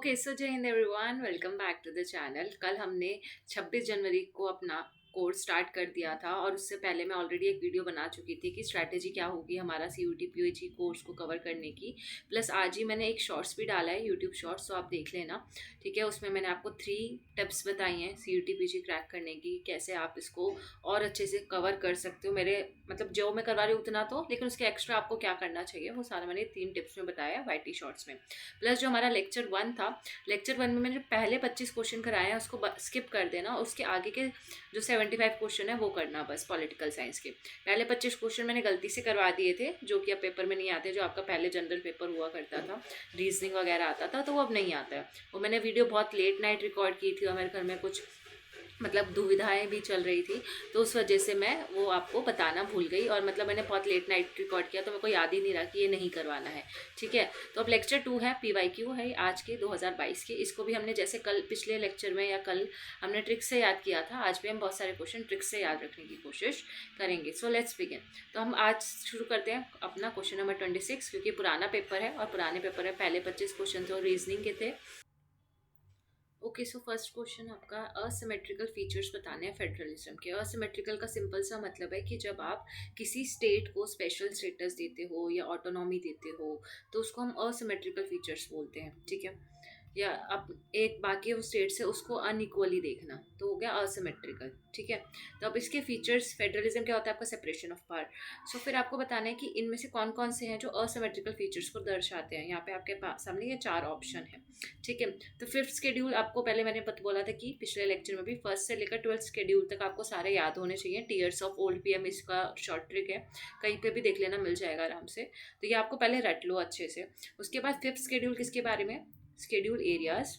Okay so Jai Hind everyone, welcome back to the channel. कल हमने 26 जनवरी को अपना कोर्स स्टार्ट कर दिया था और उससे पहले मैं ऑलरेडी एक वीडियो बना चुकी थी कि स्ट्रैटेजी क्या होगी हमारा CUT PUG कोर्स को कवर करने की। प्लस आज ही मैंने एक शॉर्ट्स भी डाला है, यूट्यूब शॉर्ट्स, तो आप देख लेना। ठीक है, उसमें मैंने आपको 3 टिप्स बताई हैं CUT PUG क्रैक करने की, कैसे आप इसको और अच्छे से कवर कर सकते हो। मेरे मतलब जो मैं करवा रही हूँ उतना तो, लेकिन उसके एक्स्ट्रा आपको क्या करना चाहिए वो सारा मैंने 3 टिप्स में बताया है YT शॉर्ट्स में। प्लस जो हमारा लेक्चर 1 था, लेक्चर 1 में मैंने पहले 25 क्वेश्चन कराए हैं, उसको स्किप कर देना। उसके आगे के जो 75 क्वेश्चन है वो करना बस। पॉलिटिकल साइंस के पहले 25 क्वेश्चन मैंने गलती से करवा दिए थे, जो कि अब पेपर में नहीं आते। जो आपका पहले जनरल पेपर हुआ करता था, रीजनिंग वगैरह आता था, तो वो अब नहीं आता है। वो मैंने वीडियो बहुत लेट नाइट रिकॉर्ड की थी और मेरे घर में कुछ मतलब दुविधाएं भी चल रही थी, तो उस वजह से मैं वो आपको बताना भूल गई। और मतलब मैंने बहुत लेट नाइट रिकॉर्ड किया तो मेरे को याद ही नहीं रहा कि ये नहीं करवाना है। ठीक है, तो अब लेक्चर 2 है, PYQ है आज के 2022 के। इसको भी हमने जैसे कल पिछले लेक्चर में या कल हमने ट्रिक से याद किया था, आज भी हम बहुत सारे क्वेश्चन ट्रिक से याद रखने की कोशिश करेंगे। So let's begin. तो हम आज शुरू करते हैं अपना क्वेश्चन नंबर 26, क्योंकि पुराना पेपर है और पुराने पेपर में पहले 25 क्वेश्चन तो रीजनिंग के थे। ओके सो फर्स्ट क्वेश्चन आपका असिमेट्रिकल फीचर्स बताने हैं फेडरलिज्म के। असिमेट्रिकल का सिंपल सा मतलब है कि जब आप किसी स्टेट को स्पेशल स्टेटस देते हो या ऑटोनॉमी देते हो तो उसको हम असिमेट्रिकल फीचर्स बोलते हैं। ठीक है, या अब एक बाकी वो स्टेट से उसको अनइक्वली देखना तो हो गया असिमेट्रिकल। ठीक है, तो अब इसके फीचर्स, फेडरलिज्म क्या होता है आपका, सेपरेशन ऑफ पावर। सो फिर आपको बताना है कि इनमें से कौन कौन से हैं जो असिमेट्रिकल फीचर्स को दर्शाते हैं। यहाँ पे आपके पास सामने ये 4 ऑप्शन है। ठीक है, तो फिफ्थ शेड्यूल आपको पहले मैंने बोला था कि पिछले लेक्चर में भी फर्स्ट से लेकर 12th शेड्यूल तक आपको सारे याद होने चाहिए। टीयर्स ऑफ ओल्ड PM इसका शॉर्ट ट्रिक है, कहीं पे भी देख लेना, मिल जाएगा आराम से। तो ये आपको पहले रट लो अच्छे से। उसके बाद फिफ्थ शेड्यूल किसके बारे में, शेड्यूल एरियाज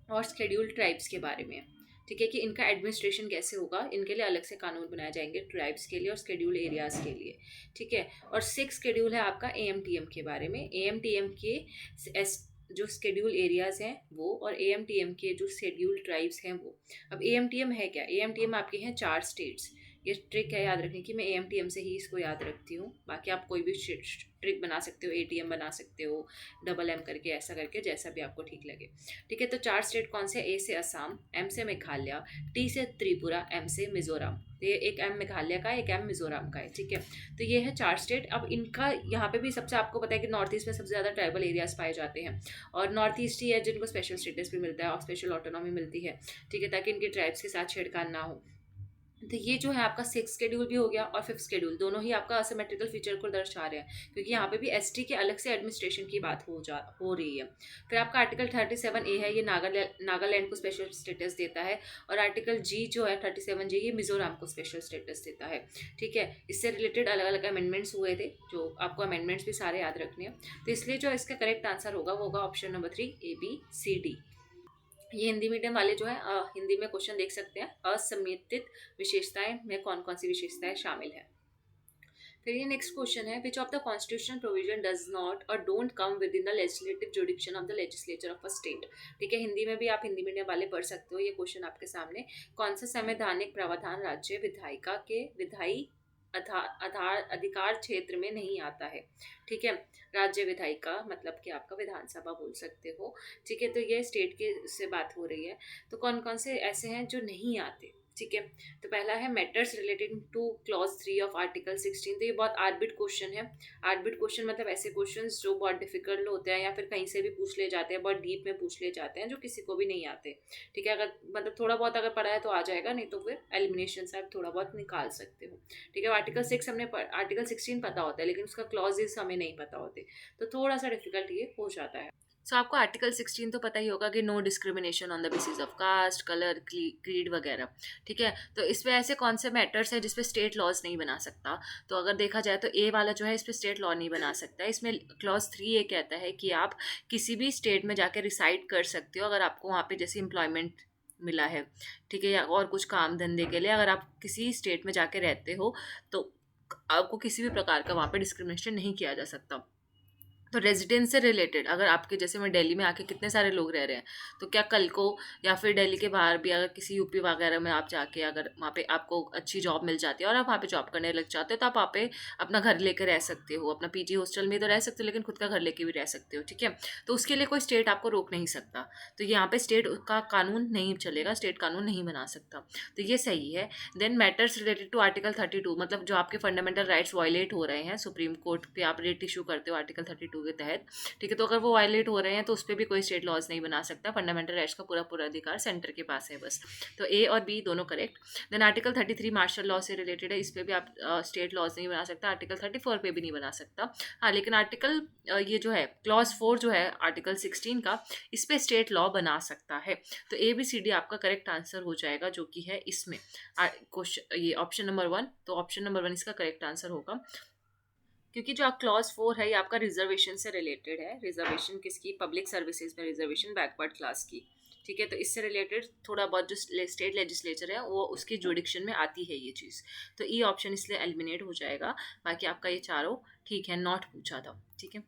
और शेड्यूल ट्राइब्स के बारे में। ठीक है, कि इनका एडमिनिस्ट्रेशन कैसे होगा, इनके लिए अलग से कानून बनाए जाएंगे, ट्राइब्स के लिए और शेड्यूल एरियाज के लिए। ठीक है, और 6 शेड्यूल है आपका AMTM के बारे में। AMTM के जो शेड्यूल एरियाज हैं वो, और AMTM के जो शेड्यूल ट्राइब्स हैं वो। अब AMTM है क्या, AMTM आपके हैं 4 स्टेट्स। ये ट्रिक है याद रखने की, मैं AMTM से ही इसको याद रखती हूँ। बाकी आप कोई भी ट्रिक बना सकते हो, ATM बना सकते हो, MM करके, ऐसा करके, जैसा भी आपको ठीक लगे। ठीक है, तो 4 स्टेट कौन से, A से असम, M से मेघालय, T से त्रिपुरा, M से मिजोरम। तो ये एक M मेघालय का है, एक M मिजोरम का है। ठीक है, तो ये है 4 स्टेट। अब इनका यहाँ पे भी सबसे आपको पता है कि नॉर्थ ईस्ट में सबसे ज़्यादा ट्राइबल एरियाज पाए जाते हैं, और नॉर्थ ईस्ट ही है जिनको स्पेशल स्टेटस भी मिलता है और स्पेशल ऑटोनॉमी मिलती है। ठीक है, ताकि इनके ट्राइब्स के साथ छेड़खानी ना हो। तो ये जो है आपका 6 शेड्यूल भी हो गया और 5th शेड्यूल, दोनों ही आपका असिमेट्रिकल फीचर को दर्शा रहे हैं, क्योंकि यहाँ पे भी ST के अलग से एडमिनिस्ट्रेशन की बात हो रही है। फिर आपका आर्टिकल 37A है, ये नागालैंड को स्पेशल स्टेटस देता है। और आर्टिकल G जो है 37G, ये मिजोरम को स्पेशल स्टेटस देता है। ठीक है, इससे रिलेटेड अलग अलग अमेंडमेंट्स हुए थे, जो आपको अमेंडमेंट्स भी सारे याद रखने हैं। तो इसलिए जो इसका करेक्ट आंसर होगा वो होगा ऑप्शन नंबर 3, ABCD। ये हिंदी मीडियम वाले जो है हिंदी में क्वेश्चन देख सकते हैं, असममित विशेषताएं में कौन कौन सी विशेषताएं शामिल है। फिर ये नेक्स्ट क्वेश्चन है, which of the constitution provision does not और don't come within the legislative jurisdiction of the legislature of a state. ठीक है, हिंदी में भी आप हिंदी मीडियम वाले पढ़ सकते हो। ये क्वेश्चन आपके सामने, कौन सा संवैधानिक प्रावधान राज्य विधायिका के विधायी आधार अधिकार क्षेत्र में नहीं आता है। ठीक है, राज्य विधायिका मतलब कि आपका विधानसभा बोल सकते हो। ठीक है, तो ये स्टेट के से बात हो रही है। तो कौन कौन से ऐसे हैं जो नहीं आते। ठीक है, तो पहला है matters relating two clause 3 of article 16। तो ये बहुत आर्बिट क्वेश्चन है। आर्बिट क्वेश्चन मतलब ऐसे क्वेश्चन जो बहुत डिफिकल्ट होते हैं या फिर कहीं से भी पूछ ले जाते हैं, बहुत डीप में पूछ ले जाते हैं, जो किसी को भी नहीं आते। ठीक है, अगर मतलब थोड़ा बहुत अगर पढ़ा है तो आ जाएगा, नहीं तो फिर एलिमिनेशन से आप थोड़ा बहुत निकाल सकते हो। ठीक है, आर्टिकल 6 हमने आर्टिकल 16 पता होता है, लेकिन उसका क्लॉजेस हमें नहीं पता होते, तो थोड़ा सा डिफिकल्ट ये हो जाता है। सो आपको आर्टिकल 16 तो पता ही होगा कि no discrimination on the basis of caste, colour, creed वगैरह। ठीक है, तो इसमें ऐसे कौन से मैटर्स है जिसपे स्टेट लॉज नहीं बना सकता। तो अगर देखा जाए तो ए वाला जो है इस पर स्टेट लॉ नहीं बना सकता। इसमें क्लॉज 3 ये कहता है कि आप किसी भी स्टेट में जाकर रिसाइड कर सकते हो अगर आपको वहाँ पे जैसे एम्प्लॉयमेंट मिला है। ठीक है, या और कुछ काम धंधे के लिए अगर आप किसी स्टेट में जाके रहते हो तो आपको किसी भी प्रकार का वहाँ पे डिस्क्रिमिनेशन नहीं किया जा सकता। तो रेजिडेंस से रिलेटेड, अगर आपके जैसे मैं दिल्ली में आके कितने सारे लोग रह रहे हैं, तो क्या कल को या फिर दिल्ली के बाहर भी अगर किसी यूपी वगैरह में आप जाके अगर वहाँ पे आपको अच्छी जॉब मिल जाती है और आप वहाँ पे जॉब करने लग जाते हो, तो आप वहाँ पे अपना घर लेके रह सकते हो, अपना पीजी हॉस्टल में तो रह सकते हो, लेकिन खुद का घर लेके भी रह सकते हो, ठीक है। तो उसके लिए कोई स्टेट आपको रोक नहीं सकता। तो यहाँ पे स्टेट का कानून नहीं चलेगा, स्टेट कानून नहीं बना सकता, तो ये सही है। Then matters related to article 32, मतलब जो आपके फंडामेंटल राइट्स वायलेट हो रहे हैं, सुप्रीम कोर्ट पे आप रेट इशू करते हो आर्टिकल 32 के तहत, ठीक है, तो अगर वो वायलेट हो रहे हैं तो उस पर भी कोई स्टेट लॉज नहीं बना सकता। फंडामेंटल राइट्स का पूरा पूरा अधिकार सेंटर के पास है बस। तो ए और बी दोनों correct. Then article 33 martial law से रिलेटेड है, इस पर भी आप स्टेट लॉज नहीं बना सकता। आर्टिकल 34 पे भी नहीं बना सकता। हाँ, लेकिन आर्टिकल ये जो है क्लॉज 4 जो है आर्टिकल 16 का, इस पर स्टेट लॉ बना सकता है। तो ए बी सी डी आपका करेक्ट आंसर हो जाएगा, जो कि है इसमें क्वेश्चन ये ऑप्शन नंबर 1। तो ऑप्शन नंबर 1 इसका करेक्ट आंसर होगा, क्योंकि जो क्लॉज 4 है ये आपका रिजर्वेशन से रिलेटेड है। रिजर्वेशन किसकी? पब्लिक सर्विसेज में रिजर्वेशन बैकवर्ड क्लास की, ठीक है। तो इससे रिलेटेड थोड़ा बहुत जो स्टेट लेजिस्लेचर है वो उसके जुडिक्शन में आती है ये चीज़। तो ई ऑप्शन इसलिए एलिमिनेट हो जाएगा। बाकी आपका ये चारों ठीक है, नॉट पूछा था, ठीक है।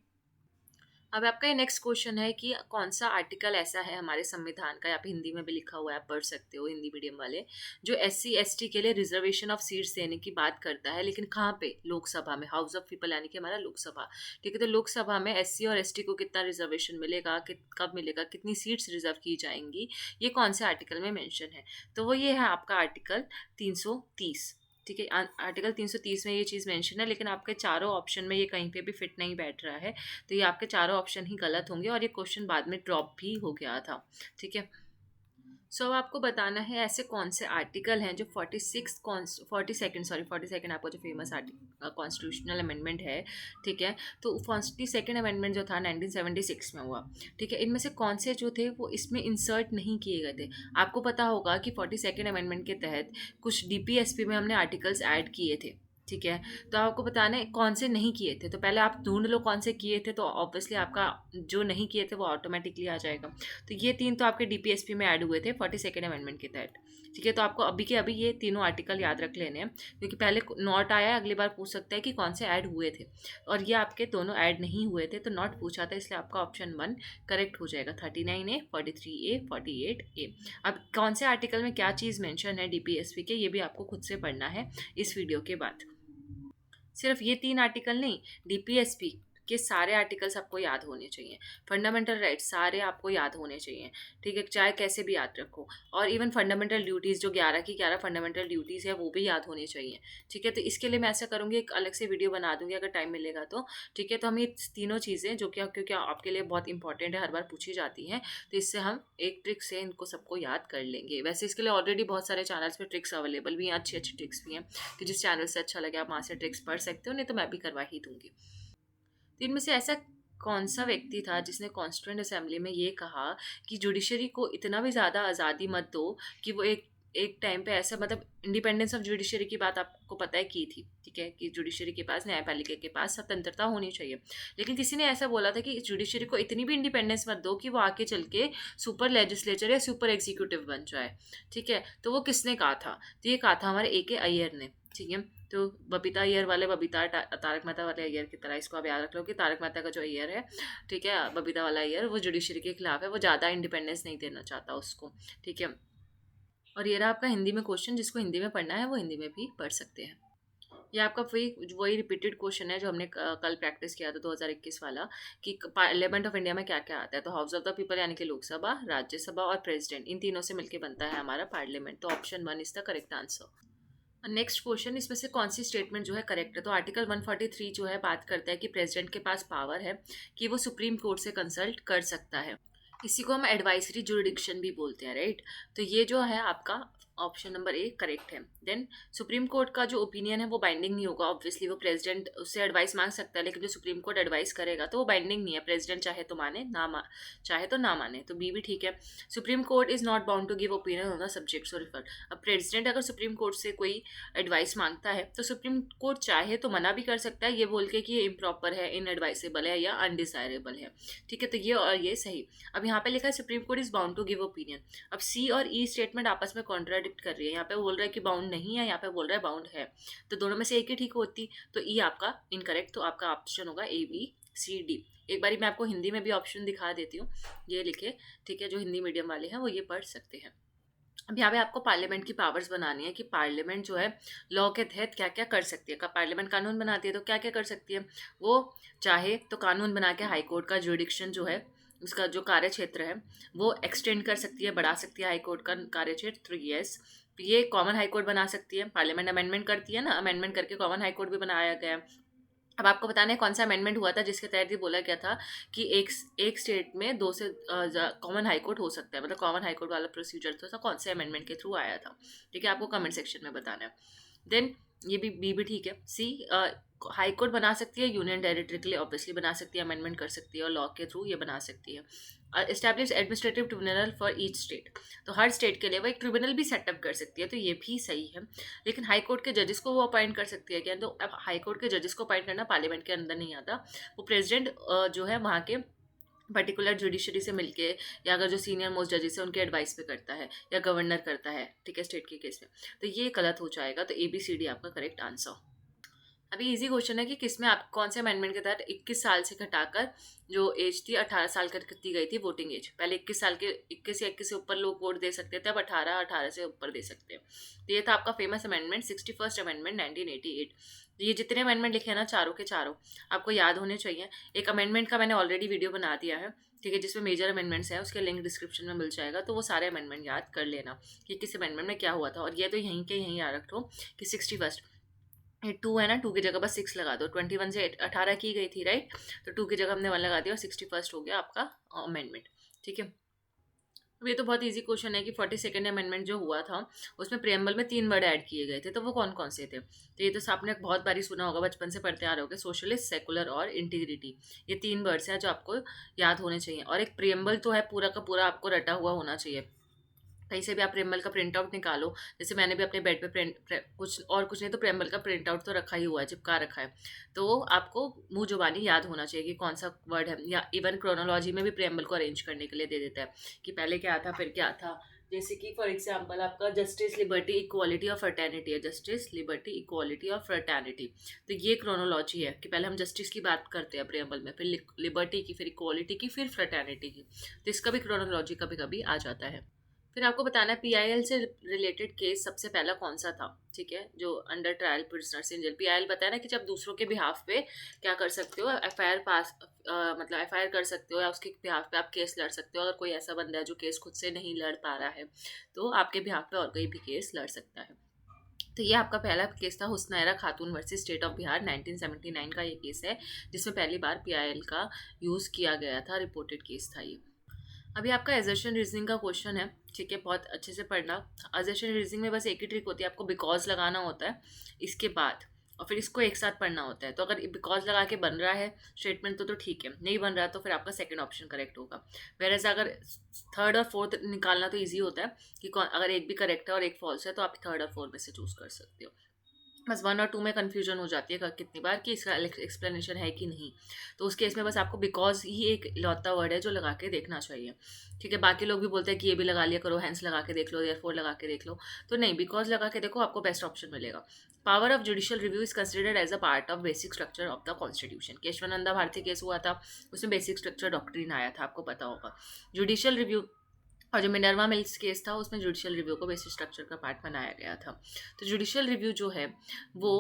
अब आपका ये नेक्स्ट क्वेश्चन है कि कौन सा आर्टिकल ऐसा है हमारे संविधान का, या फिर हिंदी में भी लिखा हुआ है, आप पढ़ सकते हो हिंदी मीडियम वाले, जो SC ST के लिए रिजर्वेशन ऑफ सीट्स देने की बात करता है, लेकिन कहाँ पे? लोकसभा में, हाउस ऑफ पीपल, यानी कि हमारा लोकसभा, ठीक है। तो लोकसभा में SC और ST को कितना रिजर्वेशन मिलेगा, कब मिलेगा, कितनी सीट्स रिजर्व की जाएंगी, ये कौन से आर्टिकल में मैंशन है? तो वो ये है आपका आर्टिकल 330, ठीक है। आर्टिकल 330 में ये चीज़ मेंशन है, लेकिन आपके चारों ऑप्शन में ये कहीं पे भी फिट नहीं बैठ रहा है, तो ये आपके चारों ऑप्शन ही गलत होंगे और ये क्वेश्चन बाद में ड्रॉप भी हो गया था, ठीक है। सो अब आपको बताना है ऐसे कौन से आर्टिकल हैं जो 42nd आपका जो फेमस आर्टिकल कॉन्स्टिट्यूशनल अमेंडमेंट है, ठीक है। तो 42nd अमेंडमेंट जो था 1976 में हुआ, ठीक है। इनमें से कौन से जो थे वो इसमें इंसर्ट नहीं किए गए थे? आपको पता होगा कि 42nd अमेंडमेंट के तहत कुछ DPSP में हमने आर्टिकल्स ऐड किए थे, ठीक है। तो आपको बताना है कौन से नहीं किए थे। तो पहले आप ढूंढ लो कौन से किए थे, तो ऑब्वियसली आपका जो नहीं किए थे वो ऑटोमेटिकली आ जाएगा। तो ये 3 तो आपके DPSP में ऐड हुए थे 42nd अमेंडमेंट के तहत, ठीक है। तो आपको अभी के अभी ये तीनों आर्टिकल याद रख लेने हैं, क्योंकि पहले नॉट आया है, अगली बार पूछ सकता है कि कौन से ऐड हुए थे, और ये आपके दोनों ऐड नहीं हुए थे, तो नॉट पूछा था, इसलिए आपका ऑप्शन 1 करेक्ट हो जाएगा। 39A, 43A, 48A। अब कौन से आर्टिकल में क्या चीज़ मेंशन है DPSP के, ये भी आपको खुद से पढ़ना है इस वीडियो के बाद। सिर्फ ये 3 आर्टिकल नहीं, DPSP के सारे आर्टिकल्स आपको याद होने चाहिए। फंडामेंटल राइट्स सारे आपको याद होने चाहिए, ठीक है, चाहे कैसे भी याद रखो। और इवन फंडामेंटल ड्यूटीज़ जो 11 की 11 फंडामेंटल ड्यूटीज़ है वो भी याद होनी चाहिए, ठीक है। तो इसके लिए मैं ऐसा करूँगी, एक अलग से वीडियो बना दूँगी अगर टाइम मिलेगा तो, ठीक है। तो हम ये तीनों चीज़ें जो कि क्योंकि आपके लिए बहुत इंपॉर्टेंट है, हर बार पूछी जाती हैं, तो इससे हम एक ट्रिक से इनको सबको याद कर लेंगे। वैसे इसके लिए ऑलरेडी बहुत सारे चैनल्स पे ट्रिक्स अवेलेबल भी हैं, अच्छी अच्छी ट्रिक्स भी हैं, कि जिस चैनल से अच्छा लगे आप वहाँ से ट्रिक्स पढ़ सकते हो, नहीं तो मैं भी करवा ही दूँगी। तो इनमें से ऐसा कौन सा व्यक्ति था जिसने कॉन्स्टिट्यूएंट असेंबली में ये कहा कि जुडिशरी को इतना भी ज़्यादा आज़ादी मत दो कि वो एक एक टाइम पे ऐसा, मतलब इंडिपेंडेंस ऑफ जुडिशरी की बात आपको पता है की थी, ठीक है, कि जुडिशरी के पास, न्यायपालिका के पास स्वतंत्रता होनी चाहिए। लेकिन किसी ने ऐसा बोला था कि जुडिशरी को इतनी भी इंडिपेंडेंस मत दो कि वो आके चल के सुपर लेजिस्लेचर या सुपर एग्जीक्यूटिव बन जाए, ठीक है। तो वो किसने कहा था? तो ये कहा था हमारे A.K. अय्यर ने, ठीक है। तो बबीता अय्यर वाले, बबीता तारक मेहता वाले अय्यर की तरह इसको आप याद रख लो कि तारक मेहता का जो अय्यर है, ठीक है, बबीता वाला अय्यर, वो जुडिशरी के खिलाफ है, वो ज़्यादा इंडिपेंडेंस नहीं देना चाहता उसको, ठीक है। और ये रहा आपका हिंदी में क्वेश्चन, जिसको हिंदी में पढ़ना है वो हिंदी में भी पढ़ सकते हैं। ये आपका वही रिपीटेड क्वेश्चन है जो हमने कल प्रैक्टिस किया था 2021 वाला, कि पार्लियामेंट ऑफ इंडिया में क्या क्या आता है। तो हाउस ऑफ द पीपल यानी कि लोकसभा, राज्यसभा और प्रेसिडेंट, इन तीनों से मिलकर बनता है हमारा पार्लियामेंट। तो option 1 is the correct answer. Next question, इसमें से कौन सी स्टेटमेंट जो है करेक्ट है? तो आर्टिकल 143 जो है बात करता है कि प्रेसिडेंट के पास पावर है कि वो सुप्रीम कोर्ट से कंसल्ट कर सकता है। इसी को हम एडवाइजरी जुरिडिक्शन भी बोलते हैं, राइट। तो ये जो है आपका ऑप्शन नंबर A करेक्ट है। देन सुप्रीम कोर्ट का जो ओपिनियन है वो बाइंडिंग नहीं होगा, ऑब्वियसली वो प्रेसिडेंट उससे एडवाइस मांग सकता है, लेकिन जो सुप्रीम कोर्ट एडवाइस करेगा तो वो बाइंडिंग नहीं है, प्रेसिडेंट चाहे तो माने चाहे तो ना माने। तो B भी ठीक है। Supreme court is not bound to give opinion on the subject so refer. अब प्रेसिडेंट अगर सुप्रीम कोर्ट से कोई एडवाइस मांगता है तो सुप्रीम कोर्ट चाहे तो मना भी कर सकता है, ये बोल के कि ये इम्प्रॉपर है, इनएडवाइसेबल है या अनडिजायरेबल है, ठीक है। तो ये और ये सही। अब यहाँ पे लिखा है supreme court is bound to give opinion. अब C और E स्टेटमेंट आपस में कॉन्ट्राडिक्ट कर रही है, यहाँ पे बोल रहा है कि बाउंड नहीं है, यहाँ पे बोल रहा है बाउंड है, तो दोनों में से एक ही ठीक होती। तो E आपका इनकरेक्ट, तो आपका ऑप्शन होगा A B CD। एक बारी मैं आपको हिंदी में भी ऑप्शन दिखा देती हूँ, ये लिखे, ठीक है, जो हिंदी मीडियम वाले हैं वो ये पढ़ सकते हैं। अब यहाँ पे आपको पार्लियामेंट की पावर्स बनानी है कि पार्लियामेंट जो है लॉ के तहत क्या क्या कर सकती है। पार्लियामेंट कानून बनाती है तो क्या क्या कर सकती है, वो चाहे तो कानून बना के हाई कोर्ट का जुडिक्शन जो है, उसका जो कार्य क्षेत्र है वो एक्सटेंड कर सकती है, बढ़ा सकती है हाई कोर्ट का कार्य क्षेत्र। यस, ये कॉमन हाई कोर्ट बना सकती है, पार्लियामेंट अमेंडमेंट करती है ना, अमेंडमेंट करके कॉमन हाई कोर्ट भी बनाया गया है। अब आपको बताना है कौन सा अमेंडमेंट हुआ था जिसके तहत ये बोला गया था कि एक स्टेट में दो से कॉमन हाई कोर्ट हो सकता है, मतलब कॉमन हाई कोर्ट वाला प्रोसीजर था, कौन से अमेंडमेंट के थ्रू आया था, ठीक है, आपको कमेंट सेक्शन में बताना है। देन ये भी ठीक है। सी, हाई कोर्ट बना सकती है यूनियन टेरिटरी के लिए, ऑब्वियसली बना सकती है, अमेंडमेंट कर सकती है और लॉ के थ्रू ये बना सकती है। Establish administrative tribunal for each state, तो हर स्टेट के लिए वो एक ट्रिब्यूनल भी सेटअप कर सकती है, तो ये भी सही है। लेकिन हाई कोर्ट के जजेस को वो अपॉइंट कर सकती है क्या, तो अब हाई कोर्ट के जजेस को अपॉइंट करना पार्लियामेंट के अंदर नहीं आता, वो प्रेसिडेंट जो है वहाँ के पर्टिकुलर जुडिशरी से मिलके, या अगर जो सीनियर मोस्ट जजेस है उनके एडवाइस पे करता है, या गवर्नर करता है, ठीक है, स्टेट के केस में, तो ये गलत हो जाएगा। तो ABCD आपका करेक्ट आंसर। अभी इजी क्वेश्चन है कि किसमें आप कौन से अमेंडमेंट के तहत 21 साल से घटाकर जो एज थी 18 साल कर दी गई थी वोटिंग एज। पहले 21 साल के 21 या 21 से ऊपर लोग वोट दे सकते थे, अब 18 से ऊपर दे सकते हैं। तो ये था आपका फेमस अमेंडमेंट 61st अमेंडमेंट 1988। ये जितने अमेंडमेंट लिखे हैं ना, चारों के चारों आपको याद होने चाहिए। एक अमेंडमेंट का मैंने ऑलरेडी वीडियो बना दिया है, ठीक है, जिसमें मेजर अमेंडमेंट्स हैं, उसके लिंक डिस्क्रिप्शन में मिल जाएगा, तो वो सारे अमेंडमेंट याद कर लेना कि किस अमेंडमेंट में क्या हुआ था। और ये तो यहीं के यहीं याद रखो कि 61st, 2 है ना, 2 की जगह बस 6 लगा दो, 21 से 18 की गई थी राइट, तो 2 की जगह हमने 1 लगा दिया और 61st हो गया आपका अमेंडमेंट, ठीक है। अब ये तो बहुत इजी क्वेश्चन है कि 42nd अमेंडमेंट जो हुआ था उसमें प्रेम्बल में 3 वर्ड ऐड किए गए थे, तो वो कौन कौन से थे। तो ये तो आपने बहुत बारी सुना होगा, बचपन से पढ़ते आ रहे होगे, सोशलिस्ट, सेकुलर और इंटीग्रिटी। ये 3 वर्ड्स हैं जो आपको याद होने चाहिए। और एक प्रेम्बल तो है पूरा का पूरा आपको रटा हुआ होना चाहिए, कहीं से भी आप प्रेमबल का प्रिंट आउट निकालो। जैसे मैंने भी अपने बेड पे कुछ नहीं तो प्रेमबल का प्रिंट आउट तो रखा ही हुआ है, चिपका रखा है, तो आपको मुंह जुबानी याद होना चाहिए कि कौन सा वर्ड है। या इवन क्रोनोलॉजी में भी प्रेमबल को अरेंज करने के लिए दे देता है कि पहले क्या था फिर क्या था। जैसे कि फॉर एग्जाम्पल आपका जस्टिस, लिबर्टी, इक्वालिटी और फ्रेटर्निटी है, जस्टिस, लिबर्टी, इक्वालिटी और फ्रेटर्निटी। तो ये क्रोनोलॉजी है कि पहले हम जस्टिस की बात करते हैं प्रेमबल में, फिर लिबर्टी की, फिर इक्वालिटी की, फिर फ्रेटर्निटी की। तो इसका भी क्रोनोलॉजी कभी कभी आ जाता है। फिर आपको बताना है PIL से रिलेटेड केस सबसे पहला कौन सा था, ठीक है, जो under trial prisoners in jail. PIL बताया ना कि जब दूसरों के बिहाफ पे क्या कर सकते हो, FIR पास मतलब FIR कर सकते हो, या उसके बिहाफ पे आप केस लड़ सकते हो। अगर कोई ऐसा बंदा है जो केस खुद से नहीं लड़ पा रहा है तो आपके बिहाफ पे और कोई भी केस लड़ सकता है। तो ये आपका पहला केस था हुस्नैरा खातून वर्सेस स्टेट ऑफ बिहार, 1979 का ये केस है जिसमें पहली बार PIL का यूज़ किया गया था, रिपोर्टेड केस था ये। अभी आपका एजर्शन रीजनिंग का क्वेश्चन है, ठीक है, बहुत अच्छे से पढ़ना। एजर्शन रीजनिंग में बस एक ही ट्रिक होती है, आपको बिकॉज लगाना होता है इसके बाद, और फिर इसको एक साथ पढ़ना होता है। तो अगर बिकॉज लगा के बन रहा है स्टेटमेंट तो ठीक है, नहीं बन रहा तो फिर आपका सेकंड ऑप्शन करेक्ट होगा। वेरएज अगर थर्ड और फोर्थ निकालना तो ईजी होता है कि अगर एक भी करेक्ट है और एक फॉल्स है तो आप थर्ड और फोर्थ में से चूज कर सकते हो। बस 1 और 2 में कन्फ्यूजन हो जाती है कितनी बार कि इसका एक्सप्लेनेशन है कि नहीं, तो उस केस में बस आपको बिकॉज ही एक लौता वर्ड है जो लगा के देखना चाहिए, ठीक है। बाकी लोग भी बोलते हैं कि ये भी लगा लिया करो, हैंस लगा के देख लो, देयरफॉर लगा के देख लो, तो नहीं, बिकॉज लगा के देखो, आपको बेस्ट ऑप्शन मिलेगा। Power of judicial review is considered as a part of basic structure of the constitution. Kesavananda Bharati case हुआ था, उसमें बेसिक स्ट्रक्चर डॉक्ट्रिन आया था, आपको पता होगा। जुडिशियल रिव्यू और जो मिनर्वा मिल्स केस था उसमें जुडिशियल रिव्यू को बेसिक स्ट्रक्चर का पार्ट बनाया गया था। तो जुडिशियल रिव्यू जो है वो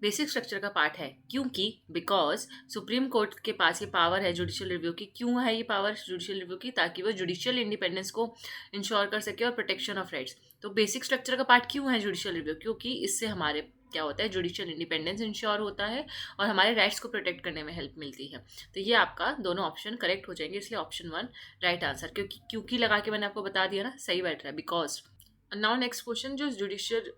बेसिक स्ट्रक्चर का पार्ट है, क्योंकि बिकॉज सुप्रीम कोर्ट के पास ये पावर है जुडिशियल रिव्यू की। क्यों है ये पावर जुडिशियल रिव्यू की, ताकि वो जुडिशियल इंडिपेंडेंस को इंश्योर कर सके और प्रोटेक्शन ऑफ राइट्स। तो बेसिक स्ट्रक्चर का पार्ट क्यों है जुडिशियल रिव्यू, क्योंकि इससे हमारे क्या होता है, जुडिशियल इंडिपेंडेंस इंश्योर होता है और हमारे राइट्स को प्रोटेक्ट करने में हेल्प मिलती है। तो ये आपका दोनों ऑप्शन करेक्ट हो जाएंगे, इसलिए ऑप्शन 1 राइट आंसर। क्योंकि लगा के मैंने आपको बता दिया ना, सही बैठ रहा है बिकॉज। नाउ नेक्स्ट क्वेश्चन, जो judicial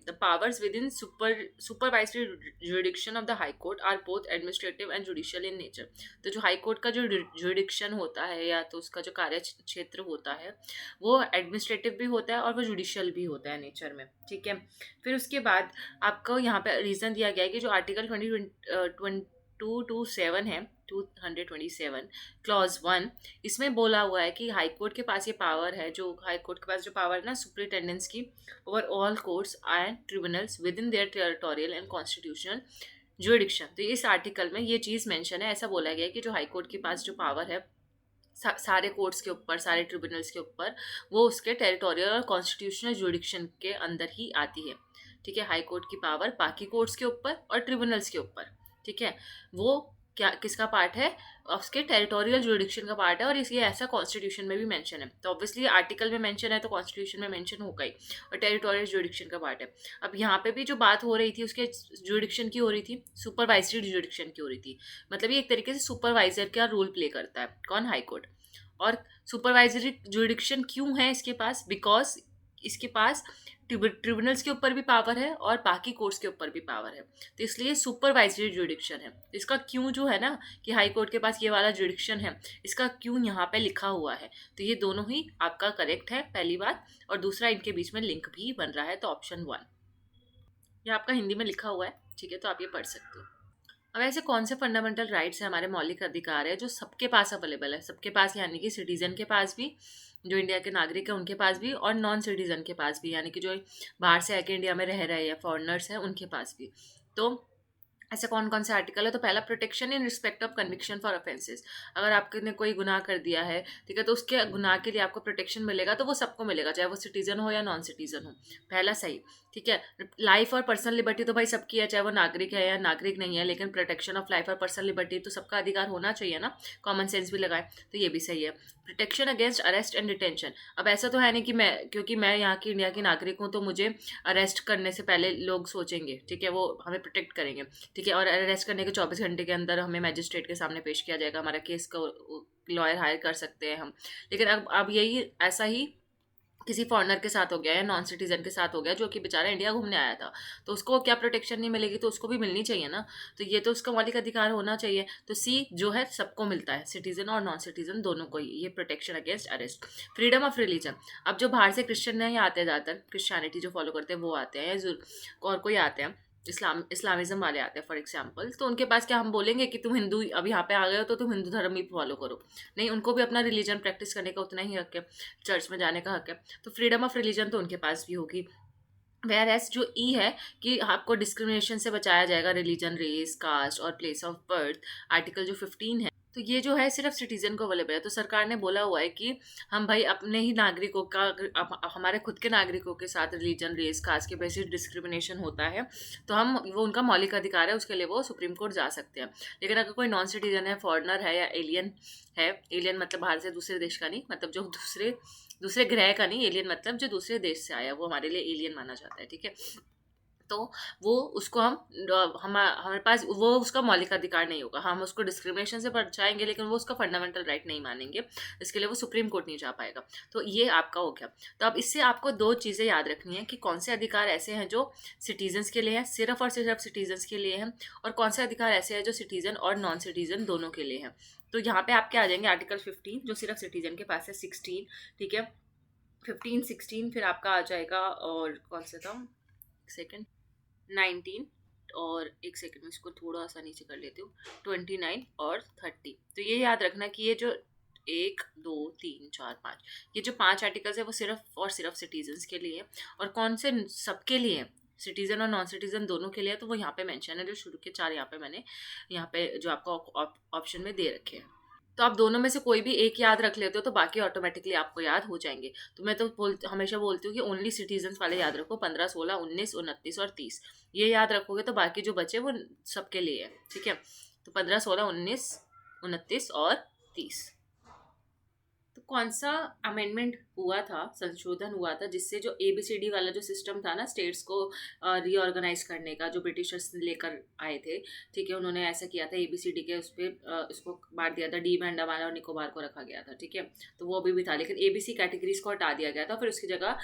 the powers within supervisory jurisdiction of the high court are both administrative and judicial in nature। तो जो हाई कोर्ट का जो जुडिक्शन होता है या तो उसका जो कार्य क्षेत्र होता है वो एडमिनिस्ट्रेटिव भी होता है और वो जुडिशियल भी होता है नेचर में, ठीक है। फिर उसके बाद आपको यहाँ पे रीज़न दिया गया है कि जो आर्टिकल 227 है, 227 क्लॉज 1, इसमें बोला हुआ है कि हाई कोर्ट के पास ये पावर है, जो हाई कोर्ट के पास जो पावर है ना सुपरिटेंडेंस की over all courts and tribunals with in their territorial and constitutional jurisdiction, तो इस आर्टिकल में ये चीज़ मेंशन है, ऐसा बोला गया है कि जो हाई कोर्ट के पास जो पावर है सारे कोर्ट्स के ऊपर, सारे ट्रिब्यूनल्स के ऊपर, वो उसके टेरिटोरियल और कॉन्स्टिट्यूशनल जुरिडिक्शन के अंदर ही आती है। ठीक है, हाई कोर्ट की पावर बाकी कोर्ट्स के ऊपर और ट्रिब्यूनल्स के ऊपर, ठीक है, वो क्या किसका पार्ट है, उसके टेरिटोरियल जुरिडिक्शन का पार्ट है, और इसलिए ऐसा कॉन्स्टिट्यूशन में भी मेंशन है। तो ऑब्वियसली आर्टिकल में मेंशन है तो कॉन्स्टिट्यूशन में मेंशन होगा ही, और टेरिटोरियल जुरिडिक्शन का पार्ट है। अब यहाँ पे भी जो बात हो रही थी उसके जुरिडिक्शन की हो रही थी, सुपरवाइजरी जुरिडिक्शन की हो रही थी, मतलब ये एक तरीके से सुपरवाइजर का रोल प्ले करता है कौन, हाई कोर्ट। और सुपरवाइजरी जुरिडिक्शन क्यों है इसके पास, बिकॉज इसके पास ट्रिब्यूनल्स के ऊपर भी पावर है और बाकी कोर्ट्स के ऊपर भी पावर है, तो इसलिए सुपरवाइजरी जुरिडिक्शन है। इसका क्यों जो है ना कि हाई कोर्ट के पास ये वाला जुरिडिक्शन है, इसका क्यों यहाँ पे लिखा हुआ है, तो ये दोनों ही आपका करेक्ट है, पहली बात। और दूसरा, इनके बीच में लिंक भी बन रहा है, तो ऑप्शन 1 ये आपका हिंदी में लिखा हुआ है, ठीक है, तो आप ये पढ़ सकते हो। अब ऐसे कौन से फंडामेंटल राइट्स हैं, हमारे मौलिक अधिकार है जो सबके पास अवेलेबल है, सबके पास यानी कि सिटीजन के पास भी, जो इंडिया के नागरिक है उनके पास भी, और नॉन सिटीजन के पास भी, यानी कि जो बाहर से आके इंडिया में रह रहे हैं या फॉरेनर्स हैं उनके पास भी। तो ऐसे कौन कौन से आर्टिकल है, तो पहला, protection in respect of conviction for offences. अगर आपने कोई गुनाह कर दिया है, ठीक है, तो उसके गुनाह के लिए आपको प्रोटेक्शन मिलेगा, तो वो सबको मिलेगा, चाहे वो सिटीजन हो या नॉन सिटीजन हो, पहला सही, ठीक है। लाइफ और पर्सनल लिबर्टी तो भाई सबकी है, चाहे वो नागरिक है या नागरिक नहीं है, लेकिन प्रोटेक्शन ऑफ लाइफ और पर्सनल लिबर्टी तो सबका अधिकार होना चाहिए ना, कॉमन सेंस भी लगाए, तो ये भी सही है। Protection against arrest and detention, अब ऐसा तो है नहीं कि क्योंकि मैं यहाँ की इंडिया की नागरिक हूँ तो मुझे अरेस्ट करने से पहले लोग सोचेंगे, ठीक है, वो हमें प्रोटेक्ट करेंगे, ठीक है, और अरेस्ट करने के 24 घंटे के अंदर हमें मैजिस्ट्रेट के सामने पेश किया जाएगा, हमारा केस को लॉयर हायर कर सकते हैं हम। लेकिन अब यही ऐसा ही किसी फॉरेनर के साथ हो गया या नॉन सिटीजन के साथ हो गया जो कि बेचारा इंडिया घूमने आया था, तो उसको क्या प्रोटेक्शन नहीं मिलेगी, तो उसको भी मिलनी चाहिए ना, तो ये तो उसका मौलिक अधिकार होना चाहिए। तो सी जो है सबको मिलता है, सिटीजन और नॉन सिटीजन दोनों को ही, ये protection against arrest. Freedom of religion, अब जो बाहर से क्रिश्चियन नहीं आते हैं, ज़्यादातर क्रिश्चियनिटी जो फॉलो करते हैं वो आते हैं, या और कोई आते हैं, इस्लामिज्म वाले आते हैं फॉर एग्जाम्पल, तो उनके पास क्या हम बोलेंगे कि तुम हिंदू अब यहाँ पे आ गए हो तो तुम हिंदू धर्म ही फॉलो करो, नहीं, उनको भी अपना रिलीजन प्रैक्टिस करने का उतना ही हक है, चर्च में जाने का हक है, तो फ्रीडम ऑफ रिलीजन तो उनके पास भी होगी। वेयर एस जो ई है कि आपको डिस्क्रिमिनेशन से बचाया जाएगा, रिलीजन, रेस, कास्ट और प्लेस ऑफ बर्थ, आर्टिकल जो 15 है, तो ये जो है सिर्फ सिटीजन को अवेलेबल है। तो सरकार ने बोला हुआ है कि हम भाई अपने ही नागरिकों का, हमारे खुद के नागरिकों के साथ रिलीजन, रेस, कास्ट के बेसिस डिस्क्रिमिनेशन होता है, तो हम वो उनका मौलिक अधिकार है, उसके लिए वो सुप्रीम कोर्ट जा सकते हैं। लेकिन अगर कोई नॉन सिटीजन है, फॉरेनर है या एलियन है, एलियन मतलब बाहर से दूसरे देश का नहीं, मतलब जो दूसरे दूसरे ग्रह का नहीं, एलियन मतलब जो दूसरे देश से आया, वो हमारे लिए एलियन माना जाता है, ठीक है। तो वो उसको हमारे पास वो उसका मौलिक अधिकार नहीं होगा, हम उसको डिस्क्रिमिनेशन से बचाएंगे लेकिन वो उसका फंडामेंटल राइट नहीं मानेंगे, इसके लिए वो सुप्रीम कोर्ट नहीं जा पाएगा। तो ये आपका हो गया। तो अब इससे आपको दो चीज़ें याद रखनी है कि कौन से अधिकार ऐसे हैं जो सिटीजन्स के लिए हैं, सिर्फ और सिर्फ सिटीजन्स के लिए हैं, और कौन से अधिकार ऐसे हैं जो सिटीजन और नॉन सिटीजन दोनों के लिए हैं। तो यहाँ पे आपके आ जाएंगे आर्टिकल 15 जो सिर्फ सिटीजन के पास है, 16, ठीक है, 15, 16, फिर आपका आ जाएगा, और कौन सा था, सेकेंड, 19, और एक सेकंड में इसको थोड़ा सा नीचे कर लेती हूँ, 29 और 30। तो ये याद रखना कि ये जो 1, 2, 3, 4, 5, ये जो 5 आर्टिकल्स है वो सिर्फ और सिर्फ सिटीजन्स के लिए है, और कौन से सबके लिए है, सिटीजन और नॉन सिटीजन दोनों के लिए, तो वो यहाँ पे मेंशन है, जो शुरू के 4 यहाँ पे मैंने यहाँ पे जो आपको ऑप्शन में दे रखे हैं। तो आप दोनों में से कोई भी एक याद रख लेते हो तो बाकी ऑटोमेटिकली आपको याद हो जाएंगे। तो मैं तो हमेशा बोलती हूँ कि ओनली सिटीजन्स वाले याद रखो, 15, 16, 19, 29 और 30, ये याद रखोगे तो बाकी जो बचे वो सबके लिए है, ठीक है। तो 15, 16, 19, 29 और 30। तो कौन सा अमेंडमेंट हुआ था, संशोधन हुआ था, जिससे जो ABCD वाला जो सिस्टम था ना स्टेट्स को रीऑर्गेनाइज करने का, जो ब्रिटिशर्स लेकर आए थे, ठीक है, उन्होंने ऐसा किया था, ABCD के उस पर उसको बांट दिया था, डी में अंडमान और निकोबार को रखा गया था, ठीक है। तो वो अभी भी था, लेकिन ABC कैटेगरीज को हटा दिया गया था, फिर उसकी जगह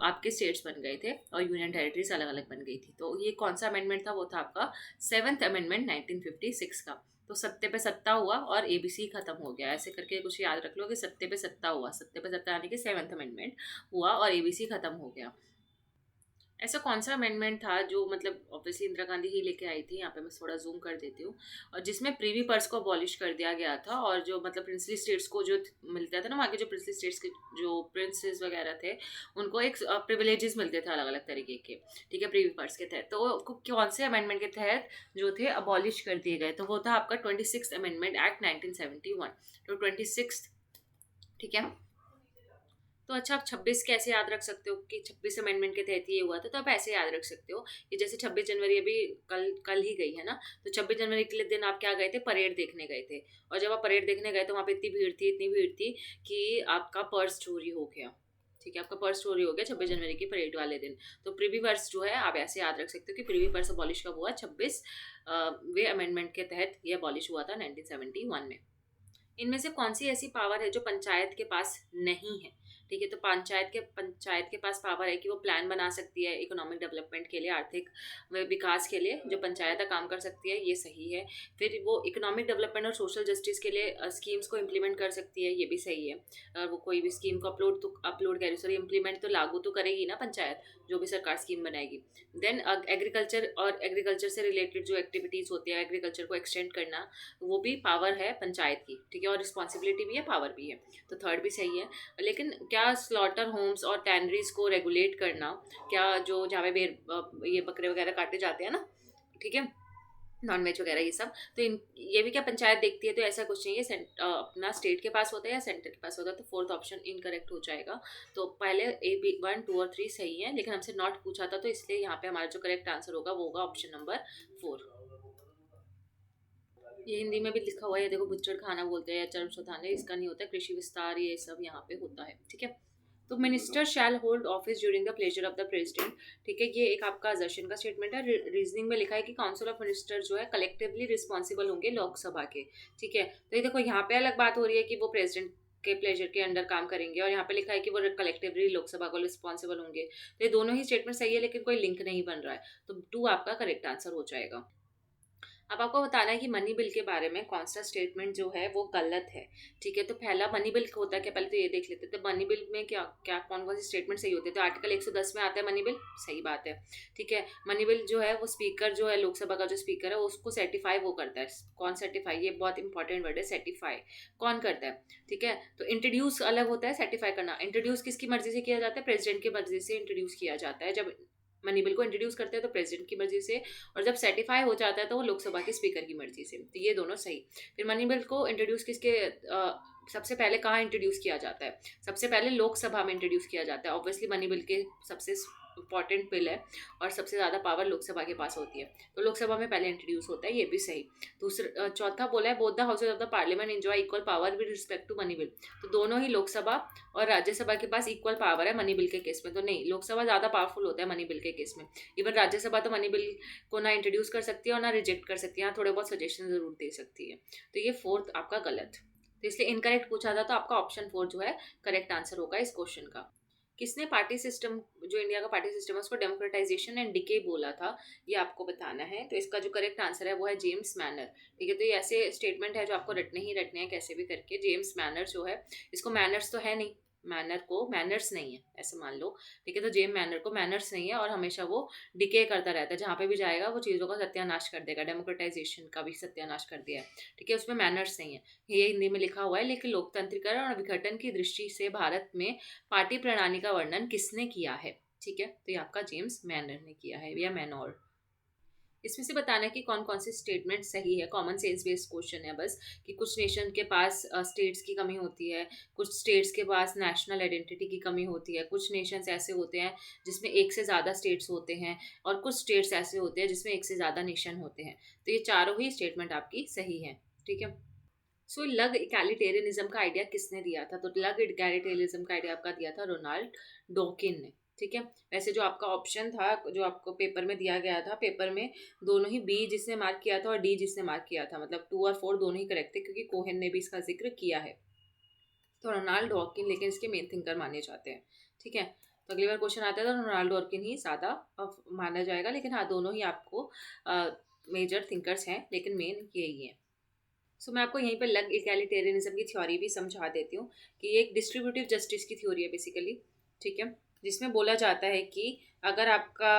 आपके स्टेट्स बन गए थे और यूनियन टेरिटरीज अलग अलग बन गई थी। तो ये कौन सा अमेंडमेंट था, वो था आपका 7th अमेंडमेंट 1956 का। तो सत्ते पे सत्ता हुआ और ABC खत्म हो गया, ऐसे करके कुछ याद रख लो कि सत्ते पे सत्ता हुआ, सत्ते पे सत्ता यानी कि 7th अमेंडमेंट हुआ और ABC खत्म हो गया। ऐसा कौन सा अमेंडमेंट था जो मतलब ऑब्वियसली इंदिरा गांधी ही लेके आई थी, यहाँ पे मैं थोड़ा जूम कर देती हूँ, और जिसमें प्रीवी पर्स को अबॉलिश कर दिया गया था, और जो मतलब प्रिंसली स्टेट्स को जो मिलता था ना, वहाँ के जो प्रिंसली स्टेट्स के जो प्रिंसेस वगैरह थे उनको एक प्रिविलेजेस मिलते थे अलग अलग तरीके के, ठीक है, प्रीवी पर्स के तहत। तो कौन से अमेंडमेंट के तहत जो थे अबॉलिश कर दिए गए, तो वो था आपका 26th अमेंडमेंट एक्ट 1971। तो 26, ठीक है। तो अच्छा, आप 26 कैसे याद रख सकते हो कि 26 अमेंडमेंट के तहत ये हुआ था, तो आप ऐसे याद रख सकते हो कि जैसे 26 जनवरी अभी कल कल ही गई है ना, तो 26 जनवरी के दिन आप क्या गए थे, परेड देखने गए थे, और जब आप परेड देखने गए तो वहाँ पे इतनी भीड़ थी कि आपका पर्स चोरी हो गया, ठीक है, आपका पर्स चोरी हो गया 26 जनवरी की परेड वाले दिन। तो प्रीवी पर्स जो है आप ऐसे याद रख सकते हो कि प्रीवी पर्स अबॉलिश कब हुआ, 26 वे अमेंडमेंट के तहत ये अबॉलिश हुआ था 1971 में। इनमें से कौन सी ऐसी पावर है जो पंचायत के पास नहीं है, ठीक है। तो पंचायत के पास पावर है कि वो प्लान बना सकती है इकोनॉमिक डेवलपमेंट के लिए, आर्थिक विकास के लिए, जो पंचायत काम कर सकती है, ये सही है। फिर वो इकोनॉमिक डेवलपमेंट और सोशल जस्टिस के लिए स्कीम्स को इम्प्लीमेंट कर सकती है, ये भी सही है। वो कोई भी स्कीम को अपलोड करें, सॉरी इम्प्लीमेंट तो लागू तो करेगी ना पंचायत, जो भी सरकार स्कीम बनाएगी। देन एग्रीकल्चर से रिलेटेड जो एक्टिविटीज़ होती है, एग्रीकल्चर को एक्सटेंड करना, वो भी पावर है पंचायत की, ठीक है, और रिस्पॉन्सिबिलिटी भी है, पावर भी है। तो थर्ड भी सही है। लेकिन क्या स्लॉटर होम्स और टैनरीज को रेगुलेट करना, क्या जो जहाँ पे ये बकरे वगैरह काटे जाते हैं ना, ठीक है, नॉन वेज वगैरह ये सब, तो ये भी क्या पंचायत देखती है, तो ऐसा कुछ नहीं है, अपना स्टेट के पास होता है या सेंटर के पास होता है। तो फोर्थ ऑप्शन इनकरेक्ट हो जाएगा। तो पहले A, B, 1, 2 और 3 सही है, लेकिन हमसे नॉट पूछा था, तो इसलिए यहाँ पे हमारा जो करेक्ट आंसर होगा वो होगा ऑप्शन नंबर 4। ये हिंदी में भी लिखा हुआ है, देखो, बुच्चड़ खाना बोलते हैं या चर्म सुधारने, इसका नहीं होता है, कृषि विस्तार ये सब यहाँ पे होता है, ठीक है। तो minister shall hold office during the pleasure of the president, ठीक है, ये एक आपका अजर्शन का स्टेटमेंट है। रीजनिंग में लिखा है कि काउंसिल ऑफ मिनिस्टर जो है कलेक्टिवली रिस्पॉन्सिबल होंगे लोकसभा के, ठीक है। तो ये देखो, यहाँ पे अलग बात हो रही है कि वो प्रेसिडेंट के प्लेजर के अंडर काम करेंगे, और यहाँ पे लिखा है कि वो कलेक्टिवली लोकसभा को रिस्पॉन्सिबल होंगे। तो ये दोनों ही स्टेटमेंट सही है, लेकिन कोई लिंक नहीं बन रहा है, तो 2 आपका करेक्ट आंसर हो जाएगा। अब आपको बताना है कि मनी बिल के बारे में कौन सा स्टेटमेंट जो है वो गलत है, ठीक है। तो पहला मनी बिल होता है क्या, पहले तो ये देख लेते थे मनी बिल में क्या क्या कौन कौन से स्टेटमेंट सही होते हैं। तो आर्टिकल 110 में आता है मनी बिल, सही बात है, ठीक है। मनी बिल जो है वो स्पीकर जो है लोकसभा का, जो स्पीकर है उसको सर्टिफाई वो करता है। कौन सर्टिफाई, ये बहुत इंपॉर्टेंट वर्ड है, सर्टिफाई कौन करता है, ठीक है। तो इंट्रोड्यूस अलग होता है, सर्टिफाई करना। इंट्रोड्यूस किसकी मर्जी से किया जाता है, प्रेसिडेंट की मर्जी से इंट्रोड्यूस किया जाता है। जब मनी बिल को इंट्रोड्यूस करते हैं तो प्रेसिडेंट की मर्जी से, और जब सर्टिफाई हो जाता है तो वो लोकसभा के स्पीकर की मर्जी से। तो ये दोनों सही। फिर मनी बिल को इंट्रोड्यूस सबसे पहले कहाँ इंट्रोड्यूस किया जाता है, सबसे पहले लोकसभा में इंट्रोड्यूस किया जाता है। ऑब्वियसली मनी बिल के सबसे इंपॉर्टेंट बिल है, और सबसे ज़्यादा पावर लोकसभा के पास होती है, तो लोकसभा में पहले इंट्रोड्यूस होता है, ये भी सही। चौथा बोला है both the houses of the parliament enjoy equal power with respect to money bill. तो दोनों ही लोकसभा और राज्यसभा के पास इक्वल पावर है मनी बिल के केस में। तो नहीं, लोकसभा ज़्यादा पावरफुल होता है मनी बिल के केस में। इवन राज्यसभा तो मनी बिल को ना इंट्रोड्यूस कर सकती है और ना रिजेक्ट कर सकती है, हाँ थोड़े बहुत सजेशन जरूर दे सकती है। तो ये फोर्थ आपका गलत, तो इसलिए इनकरेक्ट पूछा था, तो आपका ऑप्शन 4 जो है करेक्ट आंसर होगा इस क्वेश्चन का। किसने पार्टी सिस्टम, जो इंडिया का पार्टी सिस्टम है उसको डेमोक्रेटाइजेशन एंड डिके बोला था, ये आपको बताना है। तो इसका जो करेक्ट आंसर है वो है जेम्स मैनर, ठीक है। तो ये ऐसे स्टेटमेंट है जो आपको रटने ही रटने हैं कैसे भी करके। जेम्स मैनर जो है, इसको मैनर्स तो है नहीं, मैनर को मैनर्स नहीं है ऐसे मान लो, ठीक है। तो जेम मैनर को मैनर्स नहीं है, और हमेशा वो डिके करता रहता है, जहाँ पे भी जाएगा वो चीज़ों का सत्यानाश कर देगा। डेमोक्रेटाइजेशन का भी सत्यानाश कर दिया है, ठीक है, उसमें मैनर्स नहीं है। ये हिंदी में लिखा हुआ है, लेकिन लोकतंत्रीकरण और विघटन की दृष्टि से भारत में पार्टी प्रणाली का वर्णन किसने किया है, ठीक है। तो ये आपका जेम्स मैनर ने किया है, या मैनोर। इसमें से बताना है कि कौन कौन से स्टेटमेंट सही है। कॉमन सेंस बेस्ड क्वेश्चन है बस, कि कुछ नेशन के पास स्टेट्स की कमी होती है, कुछ स्टेट्स के पास नेशनल आइडेंटिटी की कमी होती है, कुछ नेशंस ऐसे होते हैं जिसमें एक से ज़्यादा स्टेट्स होते हैं, और कुछ स्टेट्स ऐसे होते हैं जिसमें एक से ज़्यादा नेशन होते हैं। तो ये चारों ही स्टेटमेंट आपकी सही है, ठीक है। सो लग इक्वालिटेरियनिज्म का आइडिया किसने दिया था, तो लग इक्वालिटेरियनिज्म का आइडिया आपका दिया था रोनाल्ड डॉकिन ने, ठीक है। वैसे जो आपका ऑप्शन था, जो आपको पेपर में दिया गया था, पेपर में दोनों ही बी जिसने मार्क किया था और डी जिसने मार्क किया था, मतलब 2 और 4 दोनों ही करेक्ट थे, क्योंकि कोहेन ने भी इसका जिक्र किया है। तो रोनाल्ड डॉकिन लेकिन इसके मेन थिंकर माने जाते हैं, ठीक है। तो अगली बार क्वेश्चन आता है तो रोनाल्ड डॉकिन ही ज़्यादा माना जाएगा, लेकिन हाँ दोनों ही आपको मेजर थिंकर्स हैं, लेकिन मेन यही है। सो मैं आपको यहीं पर लग इक्वालिटेरियनिज्म की थ्योरी भी समझा देती हूँ, कि ये एक डिस्ट्रीब्यूटिव जस्टिस की थ्योरी है बेसिकली, ठीक है। जिसमें बोला जाता है कि अगर आपका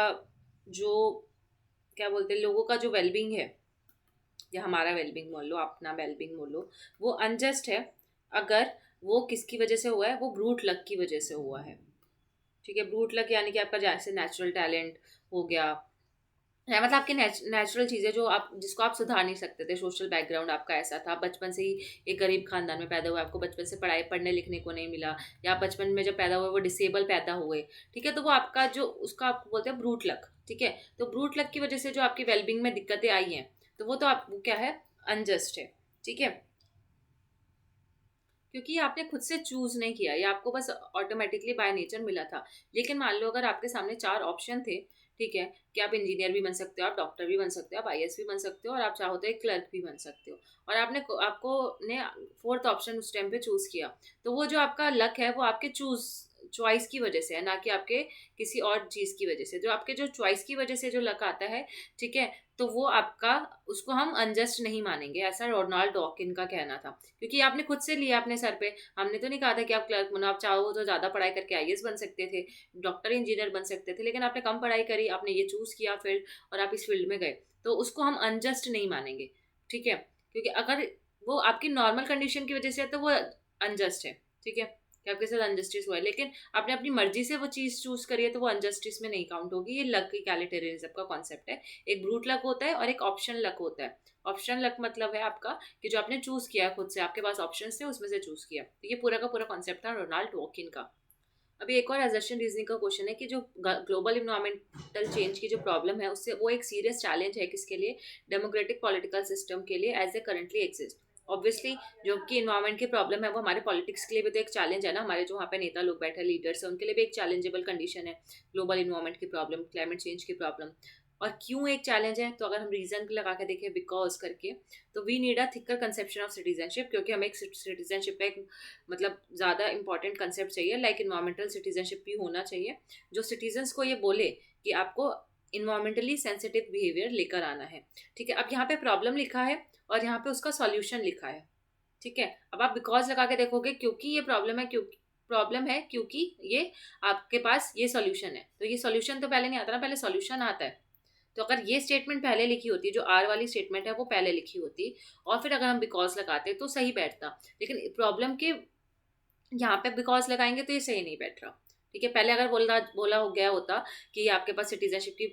जो क्या बोलते हैं लोगों का जो वेलबींग है, या हमारा वेलबींग बोल लो, अपना वेलबींग बोल लो, वो अनजस्ट है अगर वो किसकी वजह से हुआ है, वो ब्रूट लक की वजह से हुआ है। ठीक है, ब्रूट लक यानी कि आपका जैसे नेचुरल टैलेंट हो गया, है मतलब आपकी नेचुरल चीज़ें जो आप जिसको आप सुधार नहीं सकते थे, सोशल बैकग्राउंड आपका ऐसा था, बचपन से ही एक गरीब खानदान में पैदा हुए, आपको बचपन से पढ़ने लिखने को नहीं मिला, या आप बचपन में जब पैदा हुए वो डिसेबल पैदा हुए। ठीक है, तो वो आपका जो उसका आपको बोलते हैं ब्रूट लक। ठीक है, तो ब्रूट लक की वजह से जो आपकी वेलबींग में दिक्कतें आई हैं, तो वो तो आप वो क्या है, अनजस्ट है। ठीक है, क्योंकि ये आपने खुद से चूज नहीं किया, ये आपको बस ऑटोमेटिकली बाय नेचर मिला था। लेकिन मान लो अगर आपके सामने चार ऑप्शन थे, ठीक है, कि आप इंजीनियर भी बन सकते हो, आप डॉक्टर भी बन सकते हो, आप आईएएस भी बन सकते हो, और आप चाहो तो एक क्लर्क भी बन सकते हो, और आपको ने फोर्थ ऑप्शन उस टाइम पे चूज किया, तो वो जो आपका लक है वो आपके चॉइस की वजह से है, ना कि आपके किसी और चीज की वजह से। जो आपके जो चॉइस की वजह से जो लक आता है, ठीक है, तो वो आपका, उसको हम अनजस्ट नहीं मानेंगे, ऐसा रोनाल्ड डॉकिन का कहना था। क्योंकि आपने खुद से लिया अपने सर पे, हमने तो नहीं कहा था कि आप क्लर्क बनो, आप चाहो तो ज्यादा पढ़ाई करके आईएएस बन सकते थे, डॉक्टर इंजीनियर बन सकते थे, लेकिन आपने कम पढ़ाई करी, आपने ये चूज किया फील्ड, और आप इस फील्ड में गए, तो उसको हम अनजस्ट नहीं मानेंगे। ठीक है, क्योंकि अगर वो आपकी नॉर्मल कंडीशन की वजह से है तो वो अनजस्ट है। ठीक है, कि आपके साथ अनजस्टिस हुआ है, लेकिन आपने अपनी मर्जी से वो चीज चूज करी है तो वो अनजस्टिस में नहीं काउंट होगी। ये लक इक्वालिटेरियनिज्म का कॉन्सेप्ट है। एक ब्रूट लक होता है और एक ऑप्शन लक होता है। ऑप्शन लक मतलब है आपका कि जो आपने चूज किया खुद से, आपके पास ऑप्शन थे उसमें से चूज किया। तो ये पूरा का पूरा कॉन्सेप्ट था रोनाल्ड वॉकिन का। अभी एक और एजर्शन रीजनिंग का क्वेश्चन है कि जो ग्लोबल इन्वायरमेंटल चेंज की जो प्रॉब्लम है उससे वो एक सीरियस चैलेंज है किसके लिए, डेमोक्रेटिक पॉलिटिकल सिस्टम के लिए as a currently exist. Obviously जो कि इन्वायरमेंट की प्रॉब्लम है वो हमारे पॉलिटिक्स के लिए भी तो एक चैलेंज है ना, हमारे जो वहाँ पे नेता लोग बैठे हैं, लीडर्स हैं, उनके लिए भी एक चैलेंजेबल कंडीशन है ग्लोबल इन्वायरमेंट की प्रॉब्लम, क्लाइमेट चेंज की प्रॉब्लम। और क्यों एक चैलेंज है, तो अगर हम रीजन लगा के देखें बिकॉज करके, तो we need a thicker conception of citizenship, क्योंकि हमें एक सिटीजनशिप का एक मतलब ज़्यादा इंपॉर्टेंट कंसेप्ट चाहिए, लाइक इन्वायरमेंटल सिटीजनशिप भी होना चाहिए, जो सिटीजन्स को ये बोले कि आपको इन्वायरमेंटली सेंसिटिव बिहेवियर लेकर आना है। ठीक है, अब यहाँ पे प्रॉब्लम लिखा है और यहाँ पे उसका सॉल्यूशन लिखा है। ठीक है, अब आप बिकॉज लगा के देखोगे, क्योंकि ये प्रॉब्लम है क्योंकि ये आपके पास ये सॉल्यूशन है, तो ये सॉल्यूशन तो पहले नहीं आता ना, पहले सॉल्यूशन आता है। तो अगर ये स्टेटमेंट पहले लिखी होती, जो आर वाली स्टेटमेंट है वो पहले लिखी होती, और फिर अगर हम बिकॉज लगाते तो सही बैठता। लेकिन प्रॉब्लम के यहाँ पे बिकॉज लगाएंगे तो ये सही नहीं बैठ रहा। ठीक है, पहले अगर बोला हो गया होता कि ये आपके पास सिटीजनशिप की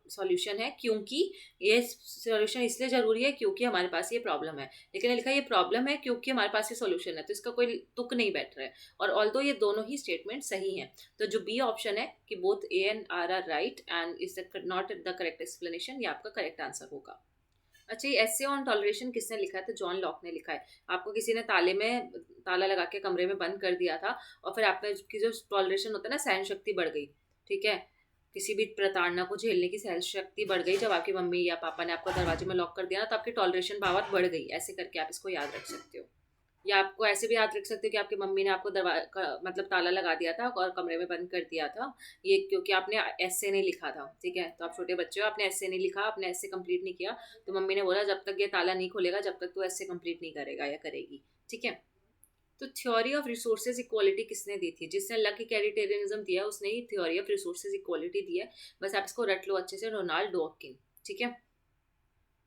सॉल्यूशन है, क्योंकि ये सॉल्यूशन इसलिए जरूरी है क्योंकि हमारे पास ये प्रॉब्लम है, लेकिन लिखा ये प्रॉब्लम है क्योंकि हमारे पास ये सॉल्यूशन है, तो इसका कोई तुक नहीं बैठ रहा है। और ऑल्दो ये दोनों ही स्टेटमेंट सही हैं, तो जो बी ऑप्शन है कि both A and R right and is not the correct explanation, ये आपका करेक्ट आंसर होगा। अच्छा, ये एसे ऑन टॉलरेशन किसने लिखा है, तो जॉन लॉक ने लिखा है। आपको किसी ने ताला लगा के कमरे में बंद कर दिया था, और फिर आप में की जो टॉलरेशन होता है ना, सहन शक्ति बढ़ गई। ठीक है, किसी भी प्रताड़ना को झेलने की सहन शक्ति बढ़ गई जब आपकी मम्मी या पापा ने आपको दरवाजे में लॉक कर दिया ना, तो आपकी टॉलरेशन पावर बढ़ गई। ऐसे करके आप इसको याद रख सकते हो। या आपको ऐसे भी याद रख सकते हो कि आपकी मम्मी ने आपको मतलब ताला लगा दिया था और कमरे में बंद कर दिया था, ये क्योंकि आपने एस्से नहीं लिखा था। ठीक है, तो आप छोटे बच्चे हो, आपने एस्से नहीं लिखा, आपने एस्से कंप्लीट नहीं किया, तो मम्मी ने बोला जब तक ये ताला नहीं खोलेगा जब तक तू एस्से कंप्लीट नहीं करेगा या करेगी। ठीक है, तो थ्योरी ऑफ रिसोर्सेज इक्वालिटी किसने दी थी, जिसने लक इक्वालिटेरियनिज्म दिया उसने ही थ्योरी ऑफ रिसोर्सेज इक्वालिटी दी है। बस आप इसको रट लो अच्छे से, रोनाल्ड डॉकिन। ठीक है,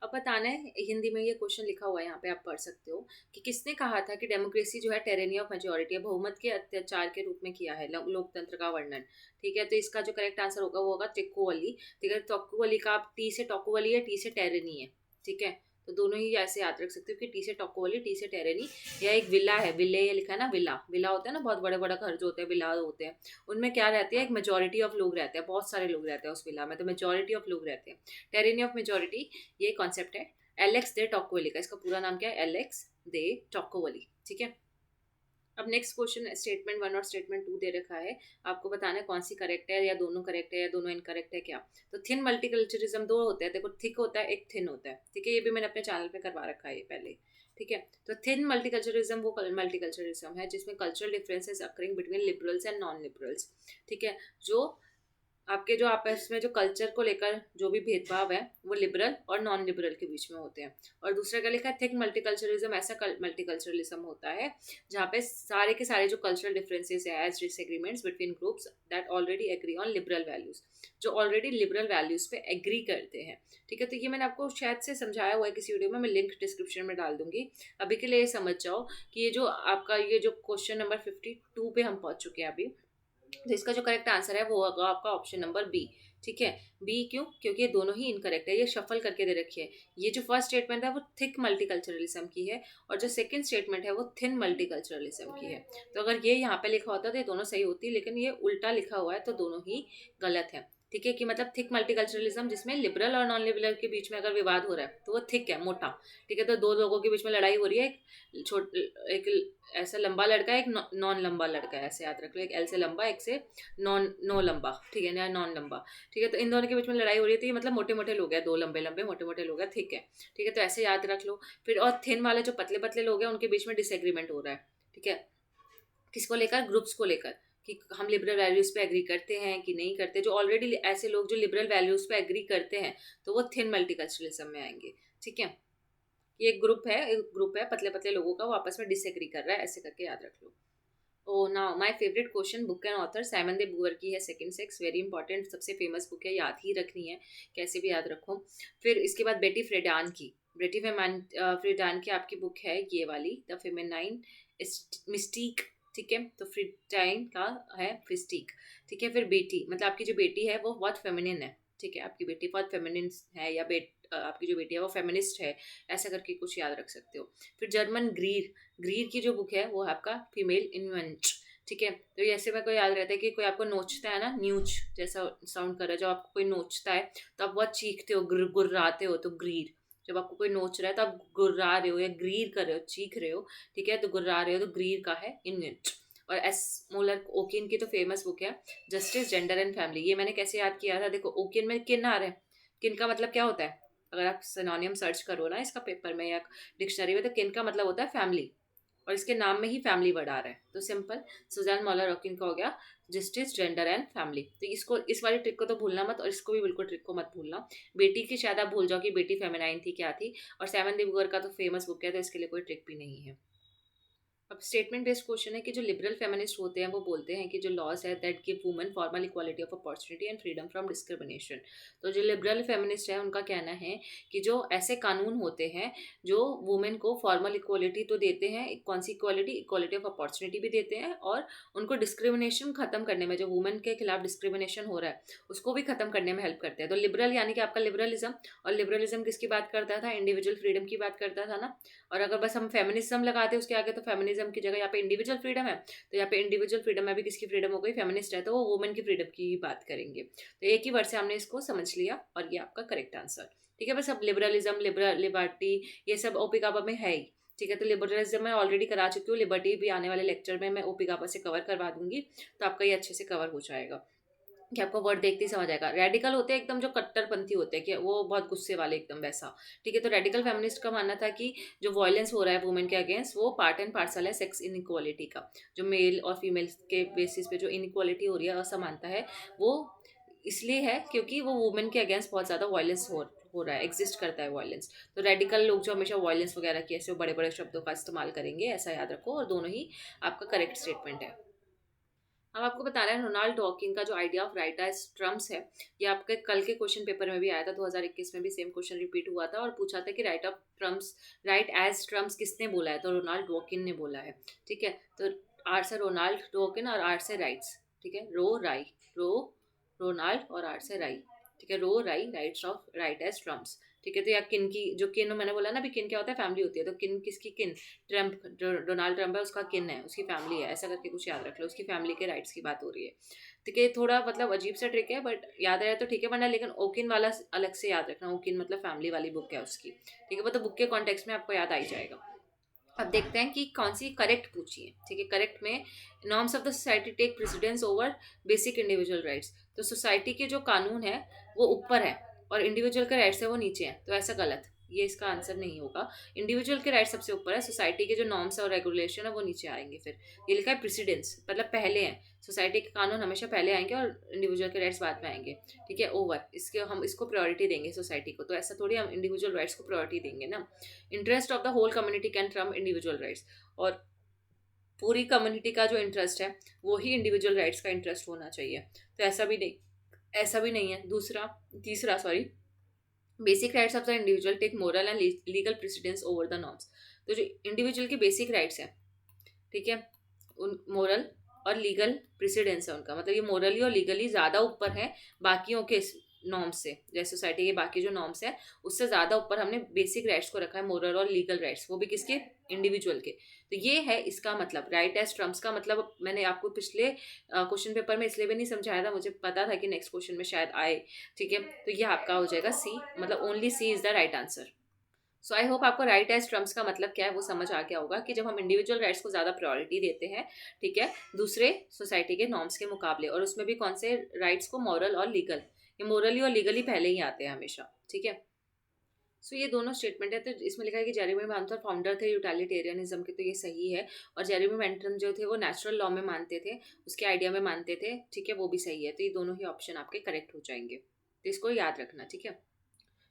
अब बताना है, हिंदी में ये क्वेश्चन लिखा हुआ है यहाँ पे, आप पढ़ सकते हो कि किसने कहा था कि डेमोक्रेसी जो है टेरेनी ऑफ मेजोरिटी है, बहुमत के अत्याचार के रूप में किया है लोकतंत्र का वर्णन। ठीक है, तो इसका जो करेक्ट आंसर होगा वो होगा टिक्कोवली। ठीक है, टोकुवली का आप टी से टोकुवली है, टी से टेरेनी है। ठीक है, तो दोनों ही ऐसे याद रख सकते हो कि टी से टोकुवली, टी से टेरेनी। या एक विला है, विले ये लिखा है ना, विला विला होता है ना, बहुत बड़े बड़े घर जो होते हैं विला होते हैं, उनमें क्या रहती है, एक मेजोरिटी ऑफ लोग रहते हैं, बहुत सारे लोग रहते हैं उस विला में, तो मेजोरिटी ऑफ लोग रहते हैं। टेरेनी ऑफ मेजोरिटी ये कॉन्सेप्ट है एलेक्स दे टॉकोवली का। इसका पूरा नाम क्या है, एलेक्स दे टॉकोवली। ठीक है, अब नेक्स्ट क्वेश्चन स्टेटमेंट 1 और स्टेटमेंट 2 दे रखा है, आपको बताना है कौन सी करेक्ट है, या दोनों करेक्ट है या दोनों इनकरेक्ट है क्या। तो थिन मल्टीकल्चरिज्म दो होते हैं, देखो, थिक होता है एक थिन होता है। ठीक है, ये भी मैंने अपने चैनल पे करवा रखा है ये पहले। ठीक है, तो थिन मल्टीकल्चरिज्म वो मल्टीकल्चरिज्म है जिसमें cultural differences occurring between liberals and non liberals. ठीक है, जो आपके जो आपस में जो कल्चर को लेकर जो भी भेदभाव है वो लिबरल और नॉन लिबरल के बीच में होते हैं। और दूसरा क्या लिखा है, थिक मल्टीकल्चरलिज्म ऐसा मल्टीकल्चरलिज्म होता है जहाँ पे सारे के सारे जो कल्चरल डिफरेंसेस है as disagreements between groups that already agree on liberal values, जो ऑलरेडी लिबरल वैल्यूज पे एग्री करते हैं। ठीक है, तो ये मैंने आपको शायद से समझाया हुआ है किसी वीडियो में, मैं लिंक डिस्क्रिप्शन में डाल दूंगी। अभी के लिए ये समझ जाओ कि ये जो आपका ये जो क्वेश्चन नंबर 52 पे हम पहुंच चुके हैं अभी, तो इसका जो करेक्ट आंसर है वो होगा आपका ऑप्शन नंबर बी। ठीक है, बी क्यों? क्योंकि ये दोनों ही इनकरेक्ट है, ये शफल करके दे रखी है। ये जो फर्स्ट स्टेटमेंट है वो थिक मल्टीकल्चरलिज्म की है और जो सेकंड स्टेटमेंट है वो थिन मल्टीकल्चरलिज्म की है। तो अगर ये यहाँ पे लिखा होता तो ये दोनों सही होती, लेकिन ये उल्टा लिखा हुआ है तो दोनों ही गलत है। ठीक है, कि मतलब थिक मल्टीकल्चरलिज्म जिसमें लिबरल और नॉन लिबरल के बीच में अगर विवाद हो रहा है तो वो थिक है, मोटा। ठीक है, तो दो लोगों के बीच में लड़ाई हो रही है, एक ऐसा लंबा लड़का है, एक नॉन लंबा लड़का है, ऐसे याद रख लो, एक एल से लंबा, एक से नो लंबा। ठीक है, या नॉन लंबा। ठीक है, तो इन दोनों के बीच में लड़ाई हो रही है, तो ये मतलब मोटे मोटे लोग हैं, दो लंबे लंबे मोटे मोटे लोग हैं, ठीक है। ठीक है, तो ऐसे याद रख लो। फिर और थिन वाले जो पतले पतले लोग हैं उनके बीच में डिसएग्रीमेंट हो रहा है। ठीक है, किसको लेकर? ग्रुप्स को लेकर, कि हम लिबरल वैल्यूज पे एग्री करते हैं कि नहीं करते। जो ऑलरेडी ऐसे लोग जो लिबरल वैल्यूज पे एग्री करते हैं तो वो थिन मल्टीकल्चरलिज्म में आएंगे। ठीक है, ये एक ग्रुप है पतले पतले लोगों का, वो आपस में डिसएग्री कर रहा है, ऐसे करके याद रख लो। O now my favourite question, book and author Simone de Beauvoir की है, सेकंड सेक्स, वेरी इंपॉर्टेंट, सबसे फेमस बुक है, याद ही रखनी है, कैसे भी याद रखो। फिर इसके बाद बेटी फ्रेडान की, फ्रेडान की आपकी बुक है ये वाली, द फेमिनाइन मिस्टीक। ठीक है, तो फ्रीडाइन का है फिस्टीक। ठीक है, फिर बेटी मतलब आपकी जो बेटी है वो बहुत फेमिनिन है। ठीक है, आपकी बेटी बहुत फेमिनिन है, या आपकी जो बेटी है वो फेमिनिस्ट है, ऐसा करके कुछ याद रख सकते हो। फिर जर्मन ग्रीर, ग्रीर की जो बुक है वो है आपका फीमेल इन्वेंट। ठीक है, तो ऐसे में कोई याद रहता है कि कोई आपको नोचता है ना, न्यूच जैसा साउंड कर रहा है, जब आपको कोई नोचता है तो आप बहुत चीखते हो, गुर्राते हो, तो ग्रीर। जब आपको कोई नोच रहा है तो आप गुर्रा रहे हो या ग्रीर कर रहे हो, चीख रहे हो। ठीक है, तो गुर्रा रहे हो तो ग्रीर का है इन्वेंट। और एस मोलर ओकिन की तो फेमस बुक है जस्टिस, जेंडर एंड फैमिली। ये मैंने कैसे याद किया था, देखो ओकिन में किन आ रहे हैं, किन का मतलब क्या होता है, अगर आप सिनोनियम सर्च करो ना इसका पेपर में या डिक्शनरी में, तो किन का मतलब होता है फैमिली, और इसके नाम में ही फैमिली वर्ड आ रहा है, तो सिंपल सुजान मॉलर रॉकिन का हो गया जस्टिस, जेंडर एंड फैमिली। तो इसको, इस वाली ट्रिक को तो भूलना मत, और इसको भी बिल्कुल ट्रिक को मत भूलना। बेटी की शायद आप भूल जाओ कि बेटी फेमिनाइन थी क्या थी, और सेवन दिवगर का तो फेमस बुक है, तो इसके लिए कोई ट्रिक भी नहीं है। अब स्टेटमेंट बेस्ड क्वेश्चन है कि जो लिबरल फेमिनिस्ट होते हैं वो बोलते हैं कि जो लॉज है that give women formal equality of opportunity and freedom from discrimination. तो जो लिबरल फेमिनिस्ट है उनका कहना है कि जो ऐसे कानून होते हैं जो वुमेन को फॉर्मल इक्वालिटी तो देते हैं, कौन सी इक्वालिटी, इक्वालिटी ऑफ अपॉर्चुनिटी भी देते हैं, और उनको डिस्क्रिमिनेशन खत्म करने में, जो वुमेन के खिलाफ डिस्क्रिमिनेशन हो रहा है उसको भी खत्म करने में हेल्प करते हैं। तो लिबरल यानी कि आपका लिबरलिज्म, और लिबरलिज्म किसकी बात करता था, इंडिविजुअल फ्रीडम की बात करता था ना। और अगर बस हम फेमिनिज्म लगाते उसके आगे, तो फेमिनिज्म की जगह यहाँ पे इंडिविजुअल फ्रीडम है, तो यहाँ पे इंडिविजुअल फ्रीडम में भी किसकी फ्रीडम हो गई, फेमिनिस्ट है तो वो वुमेन की फ्रीडम की बात करेंगे। तो एक ही वर्ड से हमने इसको समझ लिया और ये आपका करेक्ट आंसर। ठीक है, बस अब लिबरलिज्म, लिबर्टी, ये सब ओपी गाबा में है ही। ठीक है, तो लिबरलिज्म मैं ऑलरेडी करा चुकी हूँ, लिबर्टी भी आने वाले लेक्चर में मैं ओपी गाबा से कवर करवा दूंगी, तो आपका ये अच्छे से कवर हो जाएगा, कि आपको वर्ड देखते ही समझ आएगा। रेडिकल होते हैं एकदम जो कट्टरपंथी होते हैं, कि वो बहुत गुस्से वाले एकदम वैसा। ठीक है, तो रेडिकल फेमिनिस्ट का मानना था कि जो वायलेंस हो रहा है वुमेन के अगेंस्ट वो पार्ट एंड पार्सल है सेक्स इनइक्वालिटी का। जो मेल और फीमेल के बेसिस पे जो इनइक्वालिटी हो रही है, असमानता है, वो इसलिए है क्योंकि वो वुमेन के अगेंस्ट बहुत ज़्यादा वायलेंस हो रहा है, एग्जिस्ट करता है वायलेंस। तो रेडिकल लोग जो हमेशा वायलेंस वगैरह की ऐसे बड़े बड़े शब्दों का इस्तेमाल करेंगे, ऐसा याद रखो, और दोनों ही आपका करेक्ट स्टेटमेंट है। अब आपको बता रहे हैं रोनाल्ड डॉकिंग का जो idea of right as trumps है, ये आपके कल के क्वेश्चन पेपर में भी आया था, 2021 में भी सेम क्वेश्चन रिपीट हुआ था, और पूछा था कि राइट एज ट्रम्प्स किसने बोला है, तो रोनाल्ड डॉकिन ने बोला है। ठीक है, तो आर से रोनाल्ड डॉकिन और आर से राइट्स। ठीक है, रोनाल्ड और आर से राई। ठीक है, rights of right as trumps. ठीक है, तो या किन की, जो किन मैंने बोला ना अभी, किन क्या होता है, फैमिली होती है, तो किन किसकी, किन ट्रम्प, जो डोनाल्ड ट्रम्प है उसका किन है, उसकी फैमिली है, ऐसा करके कुछ याद रख लो, उसकी फैमिली के राइट्स की बात हो रही है। ठीक है, थोड़ा मतलब अजीब सा ट्रिक है, बट याद रहे तो ठीक है, वरना लेकिन ओकिन वाला अलग से याद रखना, ओकिन मतलब फैमिली वाली बुक है उसकी। ठीक है, वो तो बुक के कॉन्टेक्स्ट में आपको याद आ ही जाएगा। अब देखते हैं कि कौन सी करेक्ट पूछी है। ठीक है, करेक्ट में norms of the society take precedence over basic individual rights. तो सोसाइटी के जो कानून है वो ऊपर है और इंडिविजुअल के राइट्स है वो नीचे है, तो ऐसा गलत, ये इसका आंसर नहीं होगा। इंडिविजुअल के राइट सबसे ऊपर है, सोसाइटी के जो नॉर्म्स है और रेगुलेशन है वो नीचे आएंगे। फिर ये लिखा है प्रेसिडेंस, मतलब पहले हैं, सोसाइटी के कानून हमेशा पहले आएंगे और इंडिविजुअल के राइट्स बाद में आएंगे। ठीक है, ओवर, इसके हम इसको प्रायोरिटी देंगे सोसाइटी को, तो ऐसा थोड़ी हम इंडिविजुअल राइट्स को प्रायोरिटी देंगे ना। Interest of the whole community can trump individual rights, और पूरी कम्युनिटी का जो इंटरेस्ट है वो ही इंडिविजुअल राइट्स का इंटरेस्ट होना चाहिए। तो ऐसा भी नहीं है। तीसरा sorry, basic rights of the individual take moral and legal precedence over the norms. तो जो इंडिविजुअल के बेसिक राइट्स हैं, ठीक है, उन मोरल और लीगल प्रेसिडेंस है उनका, मतलब ये मोरली और लीगली ज़्यादा ऊपर है बाकियों के नॉर्म्स से, जैसे सोसाइटी के बाकी जो नॉर्म्स है उससे ज़्यादा ऊपर हमने बेसिक राइट्स को रखा है, मोरल और लीगल राइट्स, वो भी किसके, इंडिविजुअल के। तो ये है इसका मतलब, राइट एज ट्रम्प्स का मतलब मैंने आपको पिछले क्वेश्चन पेपर में इसलिए भी नहीं समझाया था, मुझे पता था कि नेक्स्ट क्वेश्चन में शायद आए। ठीक है, तो ये आपका हो जाएगा सी, मतलब only C is the right answer. So I hope आपको राइट एज ट्रम्प्स का मतलब क्या है वो समझ आ गया होगा, कि जब हम इंडिविजुअल राइट्स को ज़्यादा प्रायोरिटी देते हैं, ठीक है, दूसरे सोसाइटी के नॉर्म्स के मुकाबले, और उसमें भी कौन से राइट्स को, मॉरल और लीगल, ये मोरली और लीगली पहले ही आते हैं हमेशा। ठीक है, सो ये दोनों स्टेटमेंट है। तो इसमें लिखा है कि जेरेमी बेंथम फाउंडर थे यूटिलिटेरियनिज्म के, तो ये सही है। और जेरेमी बेंथम जो थे वो नेचुरल लॉ में मानते थे, उसके आइडिया में मानते थे। ठीक है, वो भी सही है। तो ये दोनों ही ऑप्शन आपके करेक्ट हो जाएंगे, तो इसको याद रखना। ठीक है,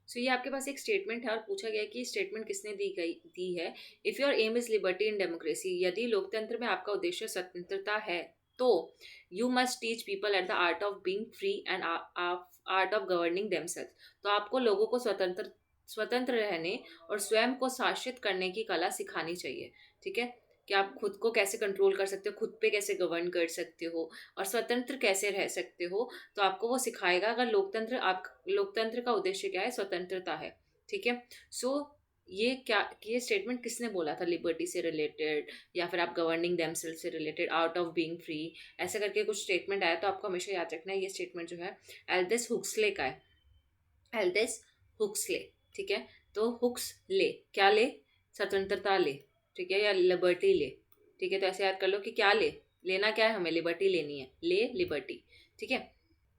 सो ये आपके पास एक स्टेटमेंट है और पूछा गया है कि स्टेटमेंट किसने दी है। If your aim is liberty in democracy, यदि लोकतंत्र में आपका उद्देश्य स्वतंत्रता है, तो you must teach people at the art of being free and art of governing themselves. तो आपको लोगों को स्वतंत्र रहने और स्वयं को शासित करने की कला सिखानी चाहिए। ठीक है, कि आप खुद को कैसे कंट्रोल कर सकते हो, खुद पे कैसे गवर्न कर सकते हो और स्वतंत्र कैसे रह सकते हो, तो आपको वो सिखाएगा। अगर लोकतंत्र का उद्देश्य क्या है, स्वतंत्रता है। ठीक है, सो ये स्टेटमेंट किसने बोला था, लिबर्टी से रिलेटेड या फिर आप गवर्निंग देमसेल्फ से related, out of being free, ऐसे करके कुछ स्टेटमेंट आया। तो आपको हमेशा याद रखना है ये स्टेटमेंट जो है एल्डेस हुक्सले का है, एल्डेस हुक्सले। ठीक है, तो हुक्स ले, क्या ले, स्वतंत्रता ले। ठीक है, या लिबर्टी ले। ठीक है, तो ऐसे याद कर लो कि क्या लेना क्या है, हमें लिबर्टी लेनी है, ले लिबर्टी। ठीक है,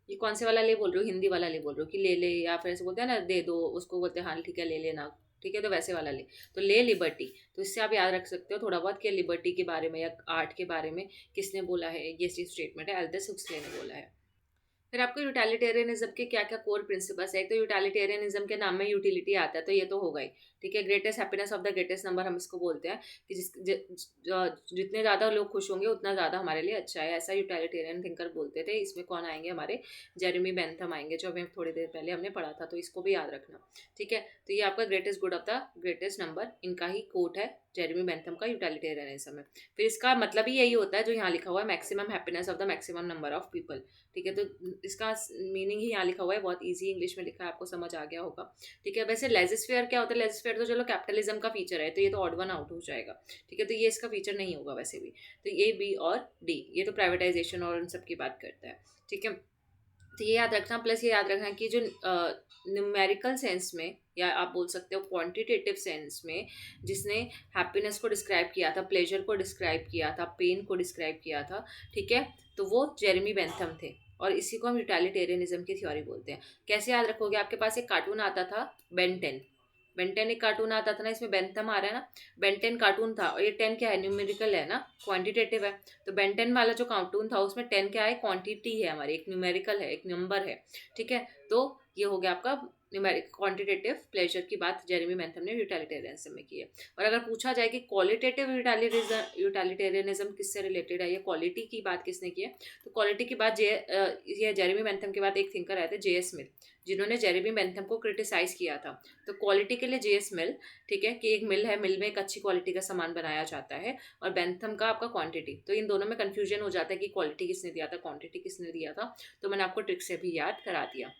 ये कौन से वाला ले बोल रहे हो, हिंदी वाला ले बोल रहे हो कि ले, या फिर ऐसे बोलते हैं ना दे दो, उसको बोलते हैं हाँ ठीक है ले लेना। ठीक है, तो वैसे वाला ले, तो ले लिबर्टी। तो इससे आप याद रख सकते हो थोड़ा बहुत कि लिबर्टी के बारे में या आर्ट के बारे में किसने बोला है, ये स्टेटमेंट है एल्डेस हुक्सले ने बोला है। फिर आपको यूटिलिटेरियनिज्म के क्या क्या कोर प्रिंसिपल्स है। एक तो यूटिलिटेरियनिज्म के नाम में यूटिलिटी आता है, तो ये तो होगा ही। ठीक है, greatest happiness of the greatest number हम इसको बोलते हैं, कि जितने ज़्यादा लोग खुश होंगे उतना ज़्यादा हमारे लिए अच्छा है, ऐसा यूटिलिटेरियन थिंकर बोलते थे। इसमें कौन आएंगे, हमारे जेरेमी बेंथम आएंगे, जो हमें थोड़ी देर पहले हमने पढ़ा था, तो इसको भी याद रखना। ठीक है, तो ये आपका greatest good of the greatest number, इनका ही कोट है, जेरेमी बेंथम का यूटिलिटेरियनिज्म है। फिर इसका मतलब ही यही होता है जो यहाँ लिखा हुआ है, maximum happiness of the maximum number of people. ठीक है, तो इसका मीनिंग ही यहाँ लिखा हुआ है, बहुत इजी इंग्लिश में लिखा है, आपको समझ आ गया होगा। ठीक है, वैसे लेजिस्फेयर क्या होता है, लेजिस्फेयर तो चलो कैपिटलिज्म का फीचर है, तो ये तो ऑड वन आउट हो जाएगा। ठीक है, तो ये इसका फीचर नहीं होगा वैसे भी। तो ये बी और डी, ये तो प्राइवेटाइजेशन और उन सब की बात करता है। ठीक है, तो ये याद रखना, प्लस ये याद रखना कि जो न्यूमेरिकल सेंस में, या आप बोल सकते हो क्वांटिटेटिव सेंस में, जिसने हैप्पीनेस को डिस्क्राइब किया था, प्लेजर को डिस्क्राइब किया था, पेन को डिस्क्राइब किया था, ठीक है, तो वो जेरेमी बेंथम थे। और इसी को हम यूटिलिटेरियनिज्म की थ्योरी बोलते हैं। कैसे याद रखोगे, आपके पास एक कार्टून आता था बेन 10, बेन 10 एक कार्टून आता था ना, इसमें बेंथम आ रहा है ना, बेन 10 कार्टून था, और ये 10 क्या है, न्यूमेरिकल है ना, क्वांटिटेटिव है। तो बेन 10 वाला जो कार्टून था उसमें 10 क्या है, क्वांटिटी है हमारी, एक न्यूमेरिकल है, एक नंबर है। ठीक है, तो ये हो गया आपका न्यूमेरिक क्वांटिटेटिव प्लेजर की बात जेरेमी बेंथम ने यूटिलिटेरियनिज्म में की है। और अगर पूछा जाए कि क्वालिटेटिव यूटिलिटेरियनिज्म किससे रिलेटेड है, ये क्वालिटी की बात किसने की है, तो क्वालिटी की बात ये जेरेमी बेंथम के बाद एक थिंकर आए थे, जे.एस. मिल, जिन्होंने जेरेमी बेंथम को क्रिटिसाइज किया था। तो क्वालिटी के लिए जे.एस. मिल, ठीक है, कि एक मिल है, मिल में एक अच्छी क्वालिटी का सामान बनाया जाता है, और बेंथम का आपका क्वांटिटी। तो इन दोनों में कंफ्यूजन हो जाता है कि क्वालिटी किसने दिया था, क्वांटिटी किसने दिया था, तो मैंने आपको ट्रिक से भी याद करा दिया।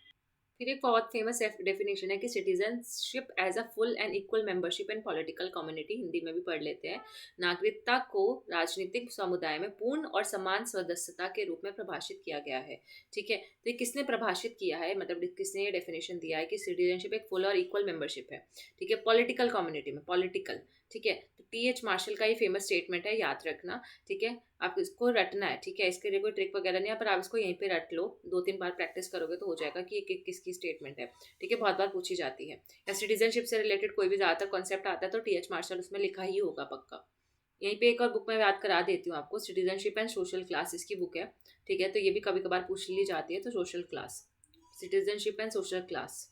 फिर एक बहुत फेमस डेफिनेशन है कि citizenship as a full and equal membership in political community, Hindi में भी पढ़ लेते हैं, नागरिकता को राजनीतिक समुदाय में पूर्ण और समान सदस्यता के रूप में परिभाषित किया गया है। ठीक है, तो ये किसने परिभाषित किया है, मतलब किसने ये डेफिनेशन दिया है कि सिटीजनशिप एक फुल और इक्वल मेंबरशिप है, ठीक है, पॉलिटिकल कम्युनिटी में, पॉलिटिकल, ठीक है। तो टी.एच. मार्शल का ये फेमस स्टेटमेंट है, याद रखना। ठीक है, आप इसको रटना है। ठीक है, इसके लिए कोई ट्रिक वगैरह नहीं है, पर आप इसको यहीं पे रट लो, 2-3 बार प्रैक्टिस करोगे तो हो जाएगा कि ये किसकी स्टेटमेंट है। ठीक है, बहुत बार पूछी जाती है। या सिटीजनशिप से रिलेटेड कोई भी ज़्यादातर कॉन्सेप्ट आता है तो टी.एच. मार्शल उसमें लिखा ही होगा पक्का। यहीं पे एक और बुक मैं याद करा देती हूँ आपको, सिटीजनशिप एंड सोशल क्लास इसकी बुक है। ठीक है, तो ये भी कभी कभार पूछ ली जाती है, तो social class, citizenship and social class.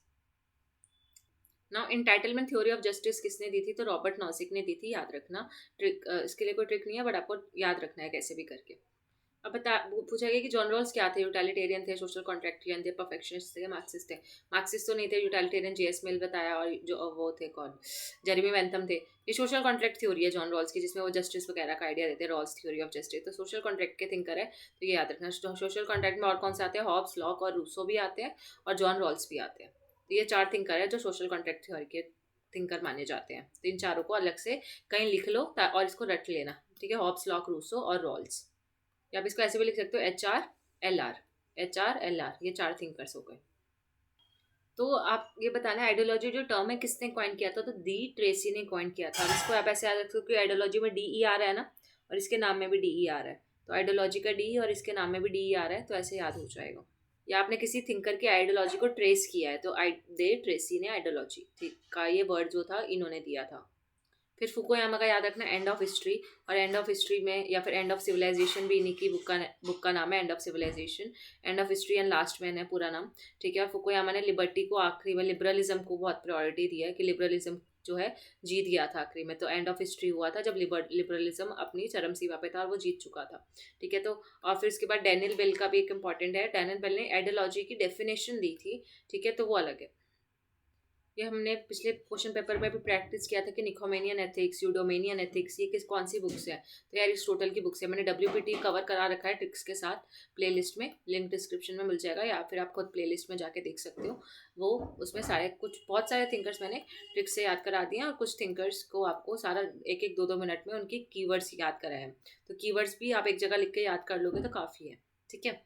Now entitlement theory of justice किसने दी थी? तो रॉबर्ट नॉसिक ने दी थी, याद रखना। ट्रिक इसके लिए कोई ट्रिक नहीं है, बट आपको याद रखना है कैसे भी करके। अब पूछा गया कि जॉन रॉल्स क्या थे? यूटिलिटेरियन थे, सोशल कॉन्ट्रैक्टियन थे, परफेक्शनिस्ट थे, मार्क्सिस्ट थे। मार्क्सिस्ट तो नहीं थे, यूटिलिटेरियन जे.एस. मिल बताया, और जो वो थे कौन, जेरेमी बेंथम थे। ये सोशल कॉन्ट्रैक्ट थ्योरी है जॉन रॉल्स की, जिसमें वो जस्टिस वगैरह का आइडिया देते हैं, रॉल्स थ्योरी ऑफ जस्टिस। तो सोशल कॉन्ट्रैक्ट के थिंकर है, तो ये याद रखना। सोशल कॉन्ट्रैक्ट में और कौन से आते हैं? हॉब्स, लॉक और रूसो भी आते हैं, और जॉन रॉल्स भी आते हैं। तो ये 4 थिंकर है जो सोशल कॉन्ट्रैक्ट थ्योरी के थिंकर माने जाते हैं। तो इन चारों को अलग से कहीं लिख लो और इसको रट लेना। ठीक है, हॉब्स, लॉक, रूसो और रॉल्स। या आप इसको ऐसे भी लिख सकते हो, एच आर एल आर, ये 4 थिंकर्स हो गए। तो आप ये बताना, आइडियोलॉजी जो टर्म है किसने कॉइन किया था? तो डी ट्रेसी ने कॉइन किया था। और इसको आप ऐसे याद रख सकते हो, आइडियोलॉजी में DER है ना, और इसके नाम में भी DER है, तो आइडियोलॉजी का डी और इसके नाम में भी DER है, तो ऐसे याद हो जाएगा। या आपने किसी थिंकर की आइडियोलॉजी को ट्रेस किया है, तो दे ट्रेसी ने आइडियोलॉजी का ये वर्ड जो था इन्होंने दिया था। फिर फुकुयामा का याद रखना, एंड ऑफ हिस्ट्री। और एंड ऑफ हिस्ट्री में या फिर एंड ऑफ सिविलाइजेशन भी इन्हीं की बुक का नाम है, end of civilization. End of history and last man है पूरा नाम। ठीक है, और फुकुयामा ने लिबर्टी को आखिरी में, लिबरलिज्म को बहुत प्रायोरिटी दिया है कि लिबरलिज्म जो है जीत गया था आखिरी में। तो एंड ऑफ हिस्ट्री हुआ था जब लिबरलिज्म अपनी चरम सीमा पे था और वो जीत चुका था। ठीक है, तो और फिर इसके बाद डैनियल बेल का भी एक इंपॉर्टेंट है। डैनियल बेल ने आइडियोलॉजी की डेफिनेशन दी थी। ठीक है, तो वो अलग है। ये हमने पिछले क्वेश्चन पेपर में भी प्रैक्टिस किया था कि निकोमेनियन एथिक्स, यूडोमेनियन एथिक्स, ये कौन सी बुक्स है? तो यार एरिस्टोटल की बुक्स है। मैंने WPT कवर करा रखा है ट्रिक्स के साथ प्लेलिस्ट में, लिंक डिस्क्रिप्शन में मिल जाएगा, या फिर आप खुद प्लेलिस्ट में जाके देख सकते हो। वो उसमें बहुत सारे थिंकर्स मैंने ट्रिक्स से याद करा दिए हैं, और कुछ थिंकर्स को आपको सारा 1-1, 2-2 मिनट में उनकी कीवर्ड्स याद कराए हैं। तो कीवर्ड्स भी आप एक जगह लिख के याद कर लोगे तो काफ़ी है। ठीक है,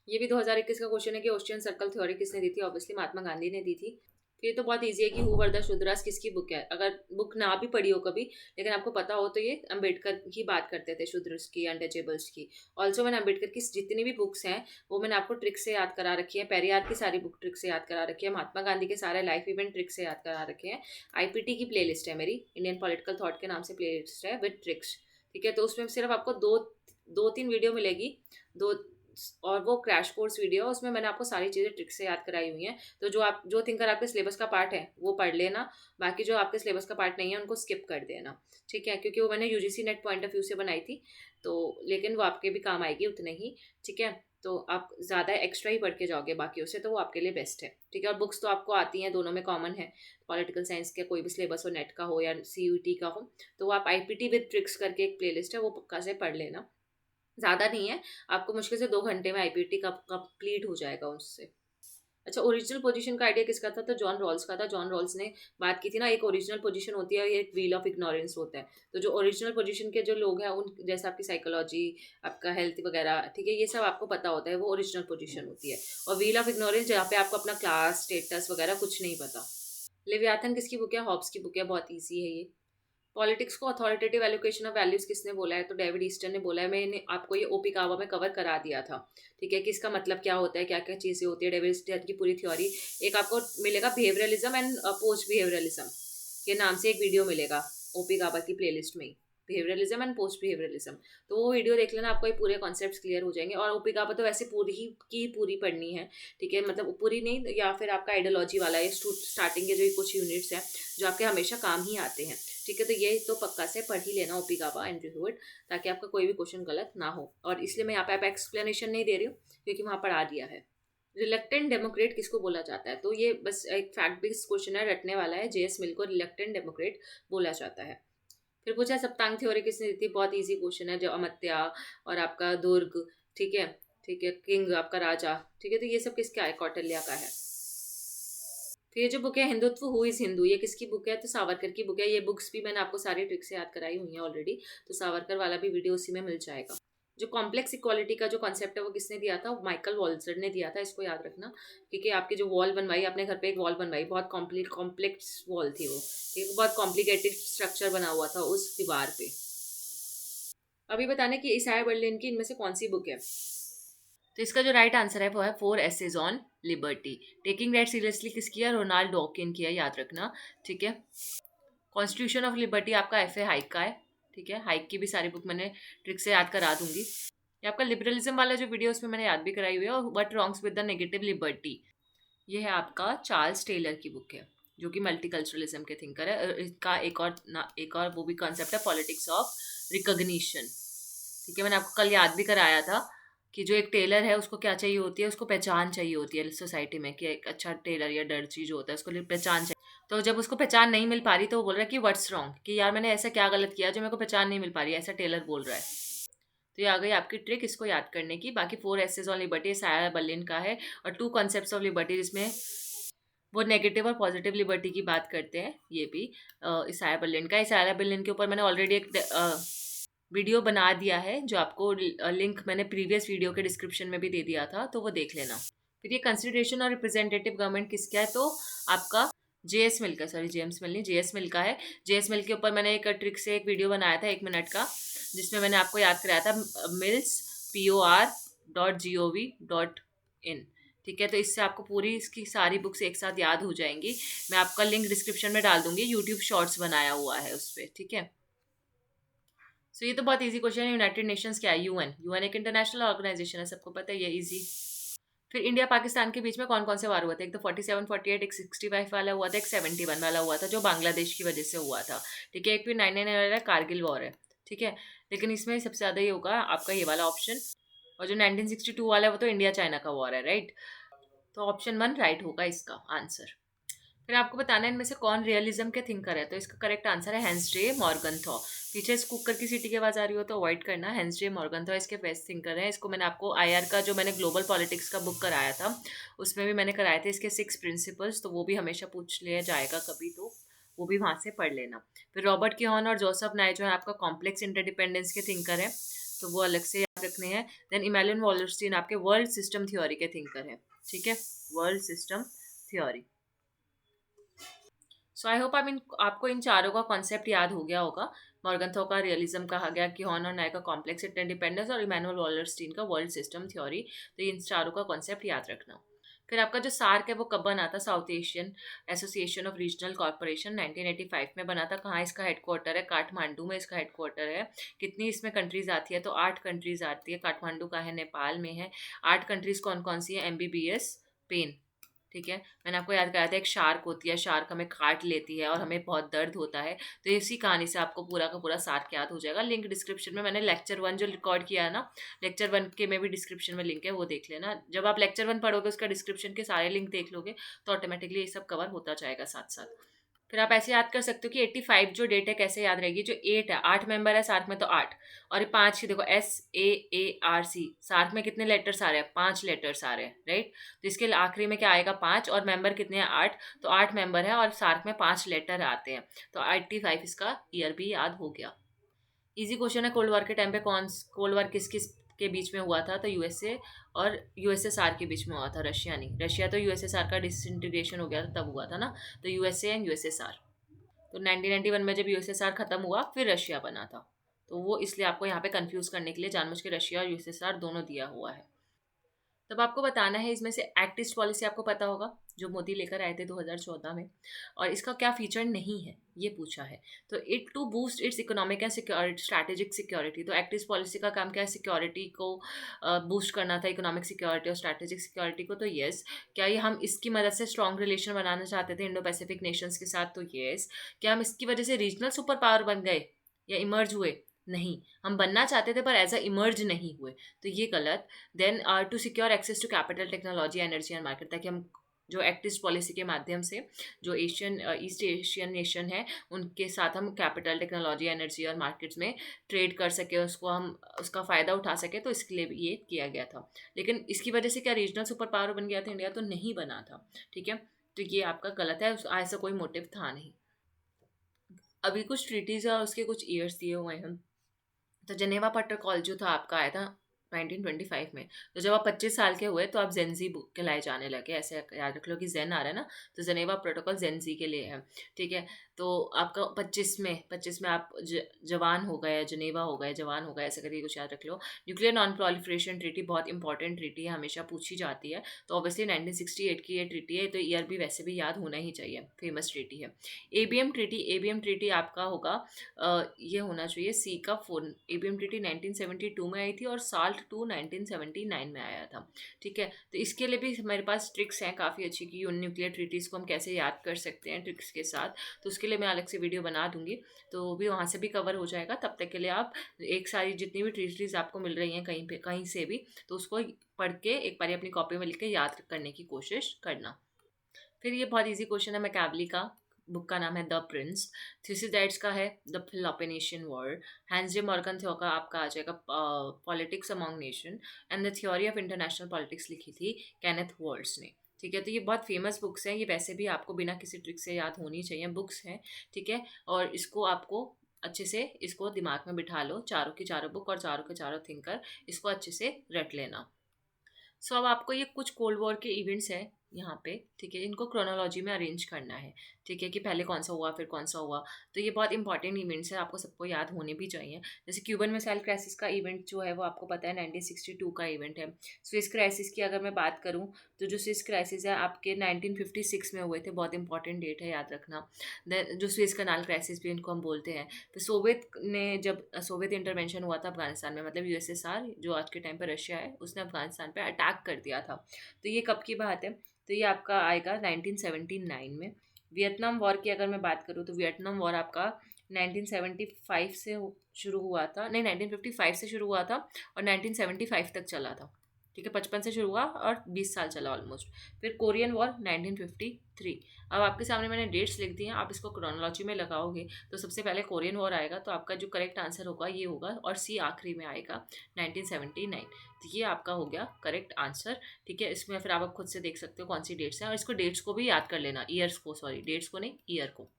ये भी 2021 का क्वेश्चन है कि ऑस्ट्रियन सर्कल थ्योरी किसने दी थी? ऑब्वियसली महात्मा गांधी ने दी थी। ये तो बहुत इजी है कि हु वर द शूद्रास किसकी बुक है। अगर बुक ना भी पढ़ी हो कभी, लेकिन आपको पता हो, तो ये अम्बेडकर की बात करते थे, शूद्रस की, अनटचेबल्स की। ऑल्सो मैंने अम्बेडकर की जितनी भी बुक्स हैं वो मैंने आपको ट्रिक से याद करा रखी है। पेरियार की सारी बुक ट्रिक से याद करा रखी है। महात्मा गांधी के सारे लाइफ इवेंट ट्रिक से याद करा रखे हैं। IPT की प्ले लिस्ट है मेरी, इंडियन पॉलिटिकल थॉट के नाम से प्ले लिस्ट है विद ट्रिक्स। ठीक है, तो उसमें सिर्फ आपको 2-3 वीडियो मिलेगी, दो, और वो क्रैश कोर्स वीडियो, उसमें मैंने आपको सारी चीज़ें ट्रिक से याद कराई हुई हैं। तो जो थिंकर आपके सिलेबस का पार्ट है वो पढ़ लेना, बाकी जो आपके सिलेबस का पार्ट नहीं है उनको स्किप कर देना। ठीक है, क्योंकि वो मैंने UGC net point of view से बनाई थी, तो लेकिन वो आपके भी काम आएगी उतने ही। ठीक है, तो आप ज़्यादा एक्स्ट्रा ही पढ़ के जाओगे बाकियों से, तो वो आपके लिए बेस्ट है। ठीक है, और बुक्स तो आपको आती हैं, दोनों में कॉमन है। पॉलिटिकल साइंस का कोई भी सिलेबस हो, नेट का हो या CUT का हो, तो वो आप IPT विद ट्रिक्स करके एक प्लेलिस्ट है, वो पक्का से पढ़ लेना। ज़्यादा नहीं है, आपको मुश्किल से 2 घंटे में IPT का कंप्लीट हो जाएगा उससे। अच्छा, ओरिजिनल पोजीशन का आइडिया किसका था? तो जॉन रॉल्स का था। जॉन रॉल्स ने बात की थी ना, एक ओरिजिनल पोजीशन होती है, एक व्हील ऑफ इग्नोरेंस होता है। तो जो ओरिजिनल पोजीशन के जो लोग हैं, उन जैसे आपकी साइकोलॉजी, आपका हेल्थ वगैरह, ठीक है, ये सब आपको पता होता है, वो ओरिजिनल पोजीशन होती है। और व्हील ऑफ इग्नोरेंस जहाँ पे आपको अपना क्लास, स्टेटस वगैरह कुछ नहीं पता। लिव्याथन किसकी बुक है? हॉब्स की बुक है, बहुत ईजी है ये। पॉलिटिक्स को अथॉरिटेटिव एलोकेशन ऑफ वैल्यूज किसने बोला है? तो डेविड ईस्टन ने बोला है। मैंने आपको ये ओपिकावा में कवर करा दिया था। ठीक है, कि इसका मतलब क्या होता है, क्या क्या चीज़ें होती है, डेविड ईस्टन की पूरी थ्योरी। एक आपको मिलेगा बिहेवियरलिज्म एंड पोस्ट बिहेवियरलिज्म के नाम से एक वीडियो मिलेगा ओपिकावा की प्लेलिस्ट में ही, बिहेवियरलिज्म एंड पोस्ट बिहेवियरलिज्म। तो वो वीडियो देख लेना, आपको ये पूरे कॉन्सेप्ट्स क्लियर हो जाएंगे। और ओपिकावा तो वैसे पूरी ही की पूरी पढ़नी है। ठीक है, मतलब पूरी नहीं, या फिर आपका आइडियोलॉजी वाला ये स्टार्टिंग के जो कुछ यूनिट्स हैं जो आपके हमेशा काम ही आते हैं। ठीक है, तो ये तो पक्का से पढ़ ही लेना ओपिकावा एंड रिव्यू इट, ताकि आपका कोई भी क्वेश्चन गलत ना हो। और इसलिए मैं यहाँ पे आप एक्सप्लेनेशन नहीं दे रही हूँ, क्योंकि वहाँ पढ़ा दिया है। रिलक्टेंट डेमोक्रेट किसको बोला जाता है? तो ये बस एक फैक्ट बेस्ड क्वेश्चन है, रटने वाला है। JS मिल को रिलक्टेंट डेमोक्रेट बोला जाता है। फिर पूछा सप्तांग थ्योरी किसने दी थी? बहुत ईजी क्वेश्चन है, जो अमत्या और आपका दुर्ग, ठीक है, ठीक है, किंग आपका राजा, ठीक है, तो ये सब किसका है? कौटिल्य का है। फिर ये जो बुक है हिंदुत्व हु इज हिंदू, ये किसकी बुक है? तो सावरकर की बुक है। ये बुक्स भी मैंने आपको सारी ट्रिक से याद कराई हुई हैं ऑलरेडी, तो सावरकर वाला भी वीडियो उसी में मिल जाएगा। जो कॉम्प्लेक्स इक्वालिटी का जो कॉन्सेप्ट है वो किसने दिया था? माइकल वॉल्जर ने दिया था, इसको याद रखना। क्योंकि आपकी जो वॉल बनवाई, आपने घर पे एक वॉल बनवाई, बहुत कॉम्प्लेक्स वॉल थी वो, एक बहुत कॉम्प्लिकेटेड स्ट्रक्चर बना हुआ था उस दीवार पे। अभी बताने कि इसाया बर्लिन की इनमें से कौन सी बुक है। तो इसका जो राइट आंसर है वो है 4 Essays on liberty. Taking right seriously किसकी है? रोनाल्ड डॉकिन की है, याद रखना। ठीक है। कॉन्स्टिट्यूशन ऑफ लिबर्टी आपका F.A. हाइक का है। ठीक है, हाइक की भी सारी बुक मैंने ट्रिक से याद करा दूंगी। ये आपका लिबरलिज्म वाला जो वीडियो उसमें मैंने याद भी कराई हुई है। और what wrongs with the negative liberty, ये है आपका चार्ल्स टेलर की बुक है, जो कि मल्टीकल्चरलिज्म के थिंकर है। इसका एक और वो भी कॉन्सेप्ट है, पॉलिटिक्स ऑफ रिकॉग्निशन। ठीक है, मैंने आपको कल याद भी कराया था कि जो एक टेलर है उसको क्या चाहिए होती है, उसको पहचान चाहिए होती है सोसाइटी में, कि एक अच्छा टेलर या दर्जी जो होता है उसको पहचान चाहिए। तो जब उसको पहचान नहीं मिल पा रही तो वो बोल रहा है कि व्हाट्स रॉन्ग, कि यार मैंने ऐसा क्या गलत किया जो मेरे को पहचान नहीं मिल पा रही है, ऐसा टेलर बोल रहा है। तो ये आ गई आपकी ट्रिक इसको याद करने की। बाकी 4 Essays ऑन लिबर्टी साया बर्लिन का है, और 2 Concepts ऑफ लिबर्टी जिसमें वो नेगेटिव और पॉजिटिव लिबर्टी की बात करते हैं, ये भी इसाया बर्लिन का। इसाया बर्लिन के ऊपर मैंने ऑलरेडी एक वीडियो बना दिया है, जो आपको लिंक मैंने प्रीवियस वीडियो के डिस्क्रिप्शन में भी दे दिया था, तो वो देख लेना। फिर ये कंसिडरेशन और रिप्रेजेंटेटिव गवर्नमेंट किसका है? तो आपका जेएस मिल का, सॉरी जेम्स मिल नहीं, जेएस मिल का है। जेएस मिल के ऊपर मैंने एक ट्रिक से एक वीडियो बनाया था 1 मिनट का, जिसमें मैंने आपको याद कराया था mills.por.gov.in। ठीक है, तो इससे आपको पूरी इसकी सारी बुक्स एक साथ याद हो जाएंगी। मैं आपका लिंक डिस्क्रिप्शन में डाल दूंगी, यूट्यूब शॉर्ट्स बनाया हुआ है उस पर। ठीक है, सो ये तो बहुत इजी क्वेश्चन है। यूनाइटेड नेशंस क्या है? यूएन। यूएन एक इंटरनेशनल ऑर्गेनाइजेशन है, सबको पता है, ये इजी। फिर इंडिया पाकिस्तान के बीच में कौन कौन से वार हुए थे? एक तो 47-48, एक 65 वाला हुआ था, एक 71 वाला हुआ था जो बांग्लादेश की वजह से हुआ था। ठीक है, एक फिर 99 वाला कारगिल वॉर है। ठीक है, लेकिन इसमें सबसे ज़्यादा ये होगा आपका ये वाला ऑप्शन। और जो 1962 वाला है वो तो इंडिया चाइना का वॉर है, राइट। तो ऑप्शन 1 राइट होगा इसका आंसर। फिर आपको बताना है इनमें से कौन रियलिज्म के थिंकर है। तो इसका करेक्ट आंसर है हेंस जे मॉर्गनथॉ। पीछे इस कुकर की सीटी की आवाज आ रही हो तो अवॉइड करना। हेंस जे मॉर्गनथॉ इसके बेस्ट थिंकर हैं। इसको मैंने आपको आईआर का जो मैंने ग्लोबल पॉलिटिक्स का बुक कराया था उसमें भी मैंने कराए थे इसके 6 प्रिंसिपल्स, तो वो भी हमेशा पूछ लिया जाएगा कभी, तो वो भी वहाँ से पढ़ लेना। फिर रॉबर्ट किहॉन और जोसेफ नाय जो है आपका कॉम्प्लेक्स इंटरडिपेंडेंस के थिंकर हैं, तो वो अलग से याद रखने हैं। देन इमैनुअल वॉलरस्टीन आपके वर्ल्ड सिस्टम थ्योरी के थिंकर हैं। ठीक है, world system theory. So I hope आपको इन चारों का कॉन्सेप्ट याद हो गया होगा। मॉर्गनथॉ का रियलिज्म कहा गया, किहॉन और नाय का कॉम्प्लेक्स इंटरडिपेंडेंस, और इमैनुअल वॉलरस्टीन का वर्ल्ड सिस्टम थ्योरी। तो इन चारों का कॉन्सेप्ट याद रखना। फिर आपका जो सार्क है वो कब बना था? South Asian association of regional corporation 1985 में बना था। कहाँ इसका हेडक्वार्टर है? काठमांडू में इसका हेडक्वार्टर है। कितनी इसमें कंट्रीज आती है? तो 8 कंट्रीज आती है। काठमांडू का है, नेपाल में है। 8 कंट्रीज कौन कौन सी है? MBBS pen. ठीक है, मैंने आपको याद कराया था एक शार्क होती है, शार्क हमें काट लेती है और हमें बहुत दर्द होता है। तो इसी कहानी से आपको पूरा का पूरा शार्क याद हो जाएगा। लिंक डिस्क्रिप्शन में मैंने लेक्चर 1 जो रिकॉर्ड किया है ना, लेक्चर 1 के में भी डिस्क्रिप्शन में लिंक है, वो देख लेना। जब आप लेक्चर 1 पढ़ोगे उसका डिस्क्रिप्शन के सारे लिंक देख लोगे तो ऑटोमेटिकली ये सब कवर होता जाएगा साथ साथ। फिर आप ऐसे याद कर सकते हो कि 85 जो डेट है कैसे याद रहेगी? जो 8 है, 8 मेंबर है सार्क में, तो 8 और ये 5 की देखो SAARC, सार्क में कितने लेटर्स आ रहे हैं? 5 लेटर्स आ रहे हैं, राइट। तो इसके आखिरी में क्या आएगा? 5, और मेंबर कितने हैं? 8। तो 8 मेंबर है और सार्क में 5 लेटर आते हैं, तो 85 इसका ईयर भी याद हो गया। इजी क्वेश्चन है। कोल्ड वॉर के टाइम पे कोल्ड वॉर किस किस के बीच में हुआ था? तो यूएसए और यूएसएसआर के बीच में हुआ था, रशिया नहीं। रशिया तो यूएसएसआर का डिसइंटीग्रेशन हो गया था तब हुआ था ना, तो यूएसए एंड यूएसएसआर। तो 1991 में जब यूएसएसआर खत्म हुआ फिर रशिया बना था, तो वो इसलिए आपको यहाँ पे कंफ्यूज करने के लिए जानबूझ के रशिया और यूएसएसआर दोनों दिया हुआ है। तब आपको बताना है इसमें से एक्ट ईस्ट पॉलिसी आपको पता होगा, जो मोदी लेकर आए थे 2014 में, और इसका क्या फीचर नहीं है ये पूछा है। तो it to boost its economic and security, strategic security. तो एक्ट ईस्ट पॉलिसी का काम क्या है? सिक्योरिटी को बूस्ट करना था, इकोनॉमिक सिक्योरिटी और स्ट्रैटेजिक सिक्योरिटी को। तो येस। क्या ये हम इसकी मदद से स्ट्रॉन्ग रिलेशन बनाना चाहते थे इंडो पैसिफिक नेशंस के साथ? तो येस। क्या हम इसकी वजह से रीजनल सुपर पावर बन गए या इमर्ज हुए? नहीं, हम बनना चाहते थे पर एज अ इमर्ज नहीं हुए, तो ये गलत। Then to secure access to capital, technology, energy and market, ताकि हम जो एक्ट ईस्ट पॉलिसी के माध्यम से जो ईस्ट एशियन नेशन है उनके साथ हम कैपिटल, टेक्नोलॉजी, एनर्जी और मार्केट्स में ट्रेड कर सके, उसको हम उसका फ़ायदा उठा सके, तो इसके लिए भी ये किया गया था। लेकिन इसकी वजह से क्या रीजनल सुपर पावर बन गया था इंडिया? तो नहीं बना था। ठीक है, तो ये आपका गलत है, ऐसा कोई मोटिव था नहीं। अभी कुछ ट्रीटीज और उसके कुछ ईयर्स दिए हुए हैं। तो जनेवा प्रोटोकॉल जो था आपका आया था 1925 में। तो जब आप 25 साल के हुए तो आप जेनजी कहलाए जाने लगे। ऐसे याद रख लो कि जेन आ रहा है ना, तो जनेवा प्रोटोकॉल जेनजी के लिए है। ठीक है। तो आपका 25 में आप जवान हो गए, जनेवा हो गए, जवान हो गए, ऐसे करके कुछ याद रख लो। न्यूक्लियर नॉन प्रोलिफरेशन ट्रीटी बहुत इंपॉर्टेंट ट्रीटी है, हमेशा पूछी जाती है। तो ऑब्वियसली 1968 की ये ट्रीटी है, तो ईयर भी वैसे भी याद होना ही चाहिए, फेमस ट्रीटी है। एबीएम ट्रीटी आपका होगा ये होना चाहिए सी का 4। एबीएम ट्रीटी 1972 में आई थी और साल्ट 2 1979 में आया था। ठीक है। तो इसके लिए भी मेरे पास ट्रिक्स हैं काफ़ी अच्छी कि उन न्यूक्लियर ट्रीटीज़ को हम कैसे याद कर सकते हैं ट्रिक्स के साथ। तो उसके लिए मैं अलग से वीडियो बना दूंगी, तो वो भी वहाँ से भी कवर हो जाएगा। तब तक के लिए आप एक सारी जितनी भी ट्रीटीज़ आपको मिल रही हैं कहीं पे कहीं से भी, तो उसको पढ़ के एक बार अपनी कॉपी में लिख के याद करने की कोशिश करना। फिर ये बहुत इजी क्वेश्चन है मैकेवली का। बुक का नाम है द प्रिंस। थ्यूसिडाइड्स का है the Peloponnesian war. Hans J Morgenthau का आपका आ जाएगा politics among nation. And the theory of international politics लिखी थी केनेथ वॉल्ट्स ने। ठीक है। तो ये बहुत फेमस बुक्स हैं, ये वैसे भी आपको बिना किसी ट्रिक से याद होनी चाहिए बुक्स हैं। ठीक है। और इसको आपको अच्छे से इसको दिमाग में बिठा लो, चारों की चारों बुक और चारों के चारों थिंकर, इसको अच्छे से रट लेना। सो अब आपको ये कुछ कोल्ड वॉर के इवेंट्स हैं यहाँ पे। ठीक है। इनको क्रोनोलॉजी में अरेंज करना है। ठीक है, कि पहले कौन सा हुआ फिर कौन सा हुआ। तो ये बहुत इंपॉर्टेंट इवेंट्स है, आपको सबको याद होने भी चाहिए। जैसे क्यूबन मिसाइल क्राइसिस का इवेंट जो है वो आपको पता है 1962 का इवेंट है। स्विस क्राइसिस की अगर मैं बात करूँ तो जो स्विस क्राइसिस है आपके 1956 में हुए थे, बहुत इंपॉर्टेंट डेट है, याद रखना। देन जो स्विस कनाल क्राइसिस भी इनको हम बोलते हैं। तो सोवियत ने जब सोवियत इंटरवेंशन हुआ था अफगानिस्तान में, मतलब यूएसएसआर जो आज के टाइम पर रशिया है, उसने अफगानिस्तान पे अटैक कर दिया था। तो ये कब की बात है, तो ये आपका आएगा 1979 में। वियतनाम वॉर की अगर मैं बात करूँ तो वियतनाम वॉर आपका 1975 से शुरू हुआ था, नहीं 1955 से शुरू हुआ था और 1975 तक चला था। ठीक है, 55 से शुरू हुआ और 20 साल चला ऑलमोस्ट। फिर कोरियन वॉर 1953। अब आपके सामने मैंने डेट्स लिख दी हैं, आप इसको क्रोनोलॉजी में लगाओगे तो सबसे पहले कोरियन वॉर आएगा, तो आपका जो करेक्ट आंसर होगा ये होगा, और सी आखिरी में आएगा 1979। तो ये आपका हो गया करेक्ट आंसर। ठीक है, इसमें फिर आप खुद से देख सकते हो कौन सी डेट्स हैं, और इसको डेट्स को भी याद कर लेना, ईयर्स को, सॉरी डेट्स को नहीं, ईयर को।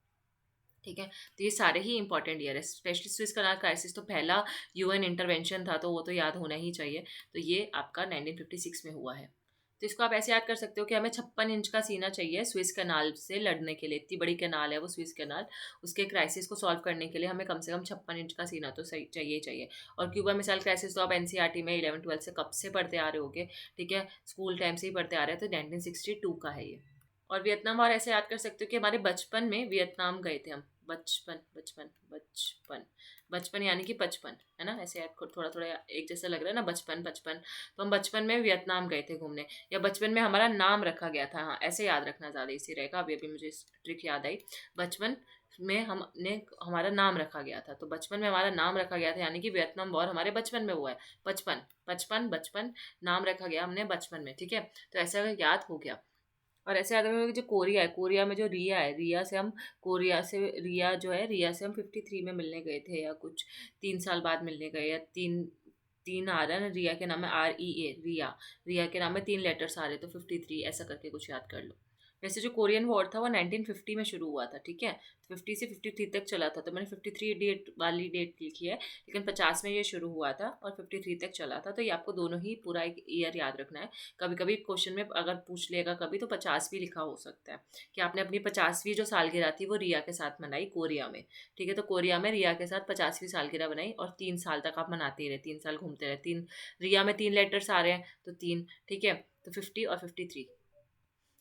ठीक है। तो ये सारे ही इंपॉर्टेंट ईयर है। स्पेशली स्विस कनाल क्राइसिस तो पहला यूएन इंटरवेंशन था, तो वो तो याद होना ही चाहिए। तो ये आपका 1956 में हुआ है। तो इसको आप ऐसे याद कर सकते हो कि हमें 56 इंच का सीना चाहिए स्विस कनाल से लड़ने के लिए। इतनी बड़ी कनाल है वो स्विस कनाल, उसके क्राइसिस को सॉल्व करने के लिए हमें कम से कम 56 इंच का सीना तो सही चाहिए ही चाहिए। और क्यूबा मिसाइल क्राइसिस तो आप एनसीईआरटी में 11-12 से कब से पढ़ते आ रहे होगे। ठीक है, स्कूल टाइम से ही पढ़ते आ रहे हैं। तो 1962 का है ये। और वियतनाम और ऐसे याद कर सकते हो कि हमारे बचपन में वियतनाम गए थे हम। बचपन बचपन बचपन बचपन यानी कि 55 है ना, ऐसे याद थोड़ा थोड़ा एक जैसा लग रहा है ना, बचपन बचपन। तो हम बचपन में वियतनाम गए थे घूमने, या बचपन में हमारा नाम रखा गया था। हाँ, ऐसे याद रखना ज़्यादा इसी रहेगा। अभी मुझे ट्रिक याद आई। बचपन में हमने हमारा नाम रखा गया था, तो बचपन में हमारा नाम रखा गया था, यानी कि वियतनाम वॉर हमारे बचपन में हुआ है। बचपन बचपन बचपन, नाम रखा गया हमने बचपन में। ठीक है, तो ऐसा याद हो गया। और ऐसे याद रखो कि जो कोरिया है, कोरिया में जो रिया है, रिया जो है, रिया से हम 53 में मिलने गए थे, या कुछ 3 साल बाद मिलने गए, या तीन तीन आ रहा है ना, रिया के नाम में REA, रिया। रिया के नाम में 3 लेटर्स आ रहे, तो 53 ऐसा करके कुछ याद कर लो। वैसे जो कोरियन वॉर था वो 1950 में शुरू हुआ था। ठीक है, 50 से 53 तक चला था, तो मैंने 53 डेट वाली डेट लिखी है, लेकिन 50 में ये शुरू हुआ था और 53 तक चला था। तो ये आपको दोनों ही पूरा एक ईयर याद रखना है। कभी कभी क्वेश्चन में अगर पूछ लेगा कभी, तो 50 भी लिखा हो सकता है कि आपने अपनी 50वीं जो सालगिरह थी वो रिया के साथ मनाई कोरिया में। ठीक है, तो कोरिया में रिया के साथ 50वीं सालगिरह बनाई, और 3 साल तक आप मनाते ही रहे, 3 साल घूमते रहे। तीन, रिया में 3 लेटर्स आ रहे हैं तो 3। ठीक है, तो 50 और 53।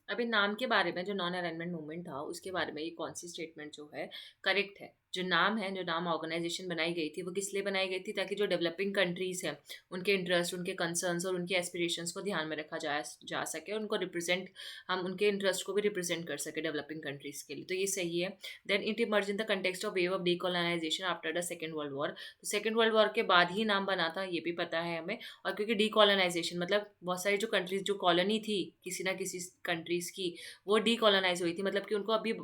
अभी नाम के बारे में, जो नॉन अलाइनमेंट मूवमेंट था उसके बारे में, ये कौन सी स्टेटमेंट जो है करेक्ट है। जो नाम है, जो नाम ऑर्गेनाइजेशन बनाई गई थी, वो किस लिए बनाई गई थी, ताकि जो डेवलपिंग कंट्रीज हैं उनके इंटरेस्ट, उनके कंसर्न्स और उनके एस्पिरेशंस को ध्यान में रखा जा सके, उनको रिप्रेजेंट, हम उनके इंटरेस्ट को भी रिप्रेजेंट कर सके डेवलपिंग कंट्रीज के लिए। तो ये सही है। Then it emerge in the context of wave of decolonization after the second world war. तो सेकेंड वर्ल्ड वॉर के बाद ही नाम बना था, ये भी पता है हमें। और क्योंकि डीकोलोनाइजेशन मतलब बहुत सारी जो कंट्रीज, जो कॉलोनी थी किसी ना किसी कंट्रीज की, वो डीकोलोनाइज हुई थी, मतलब कि उनको अभी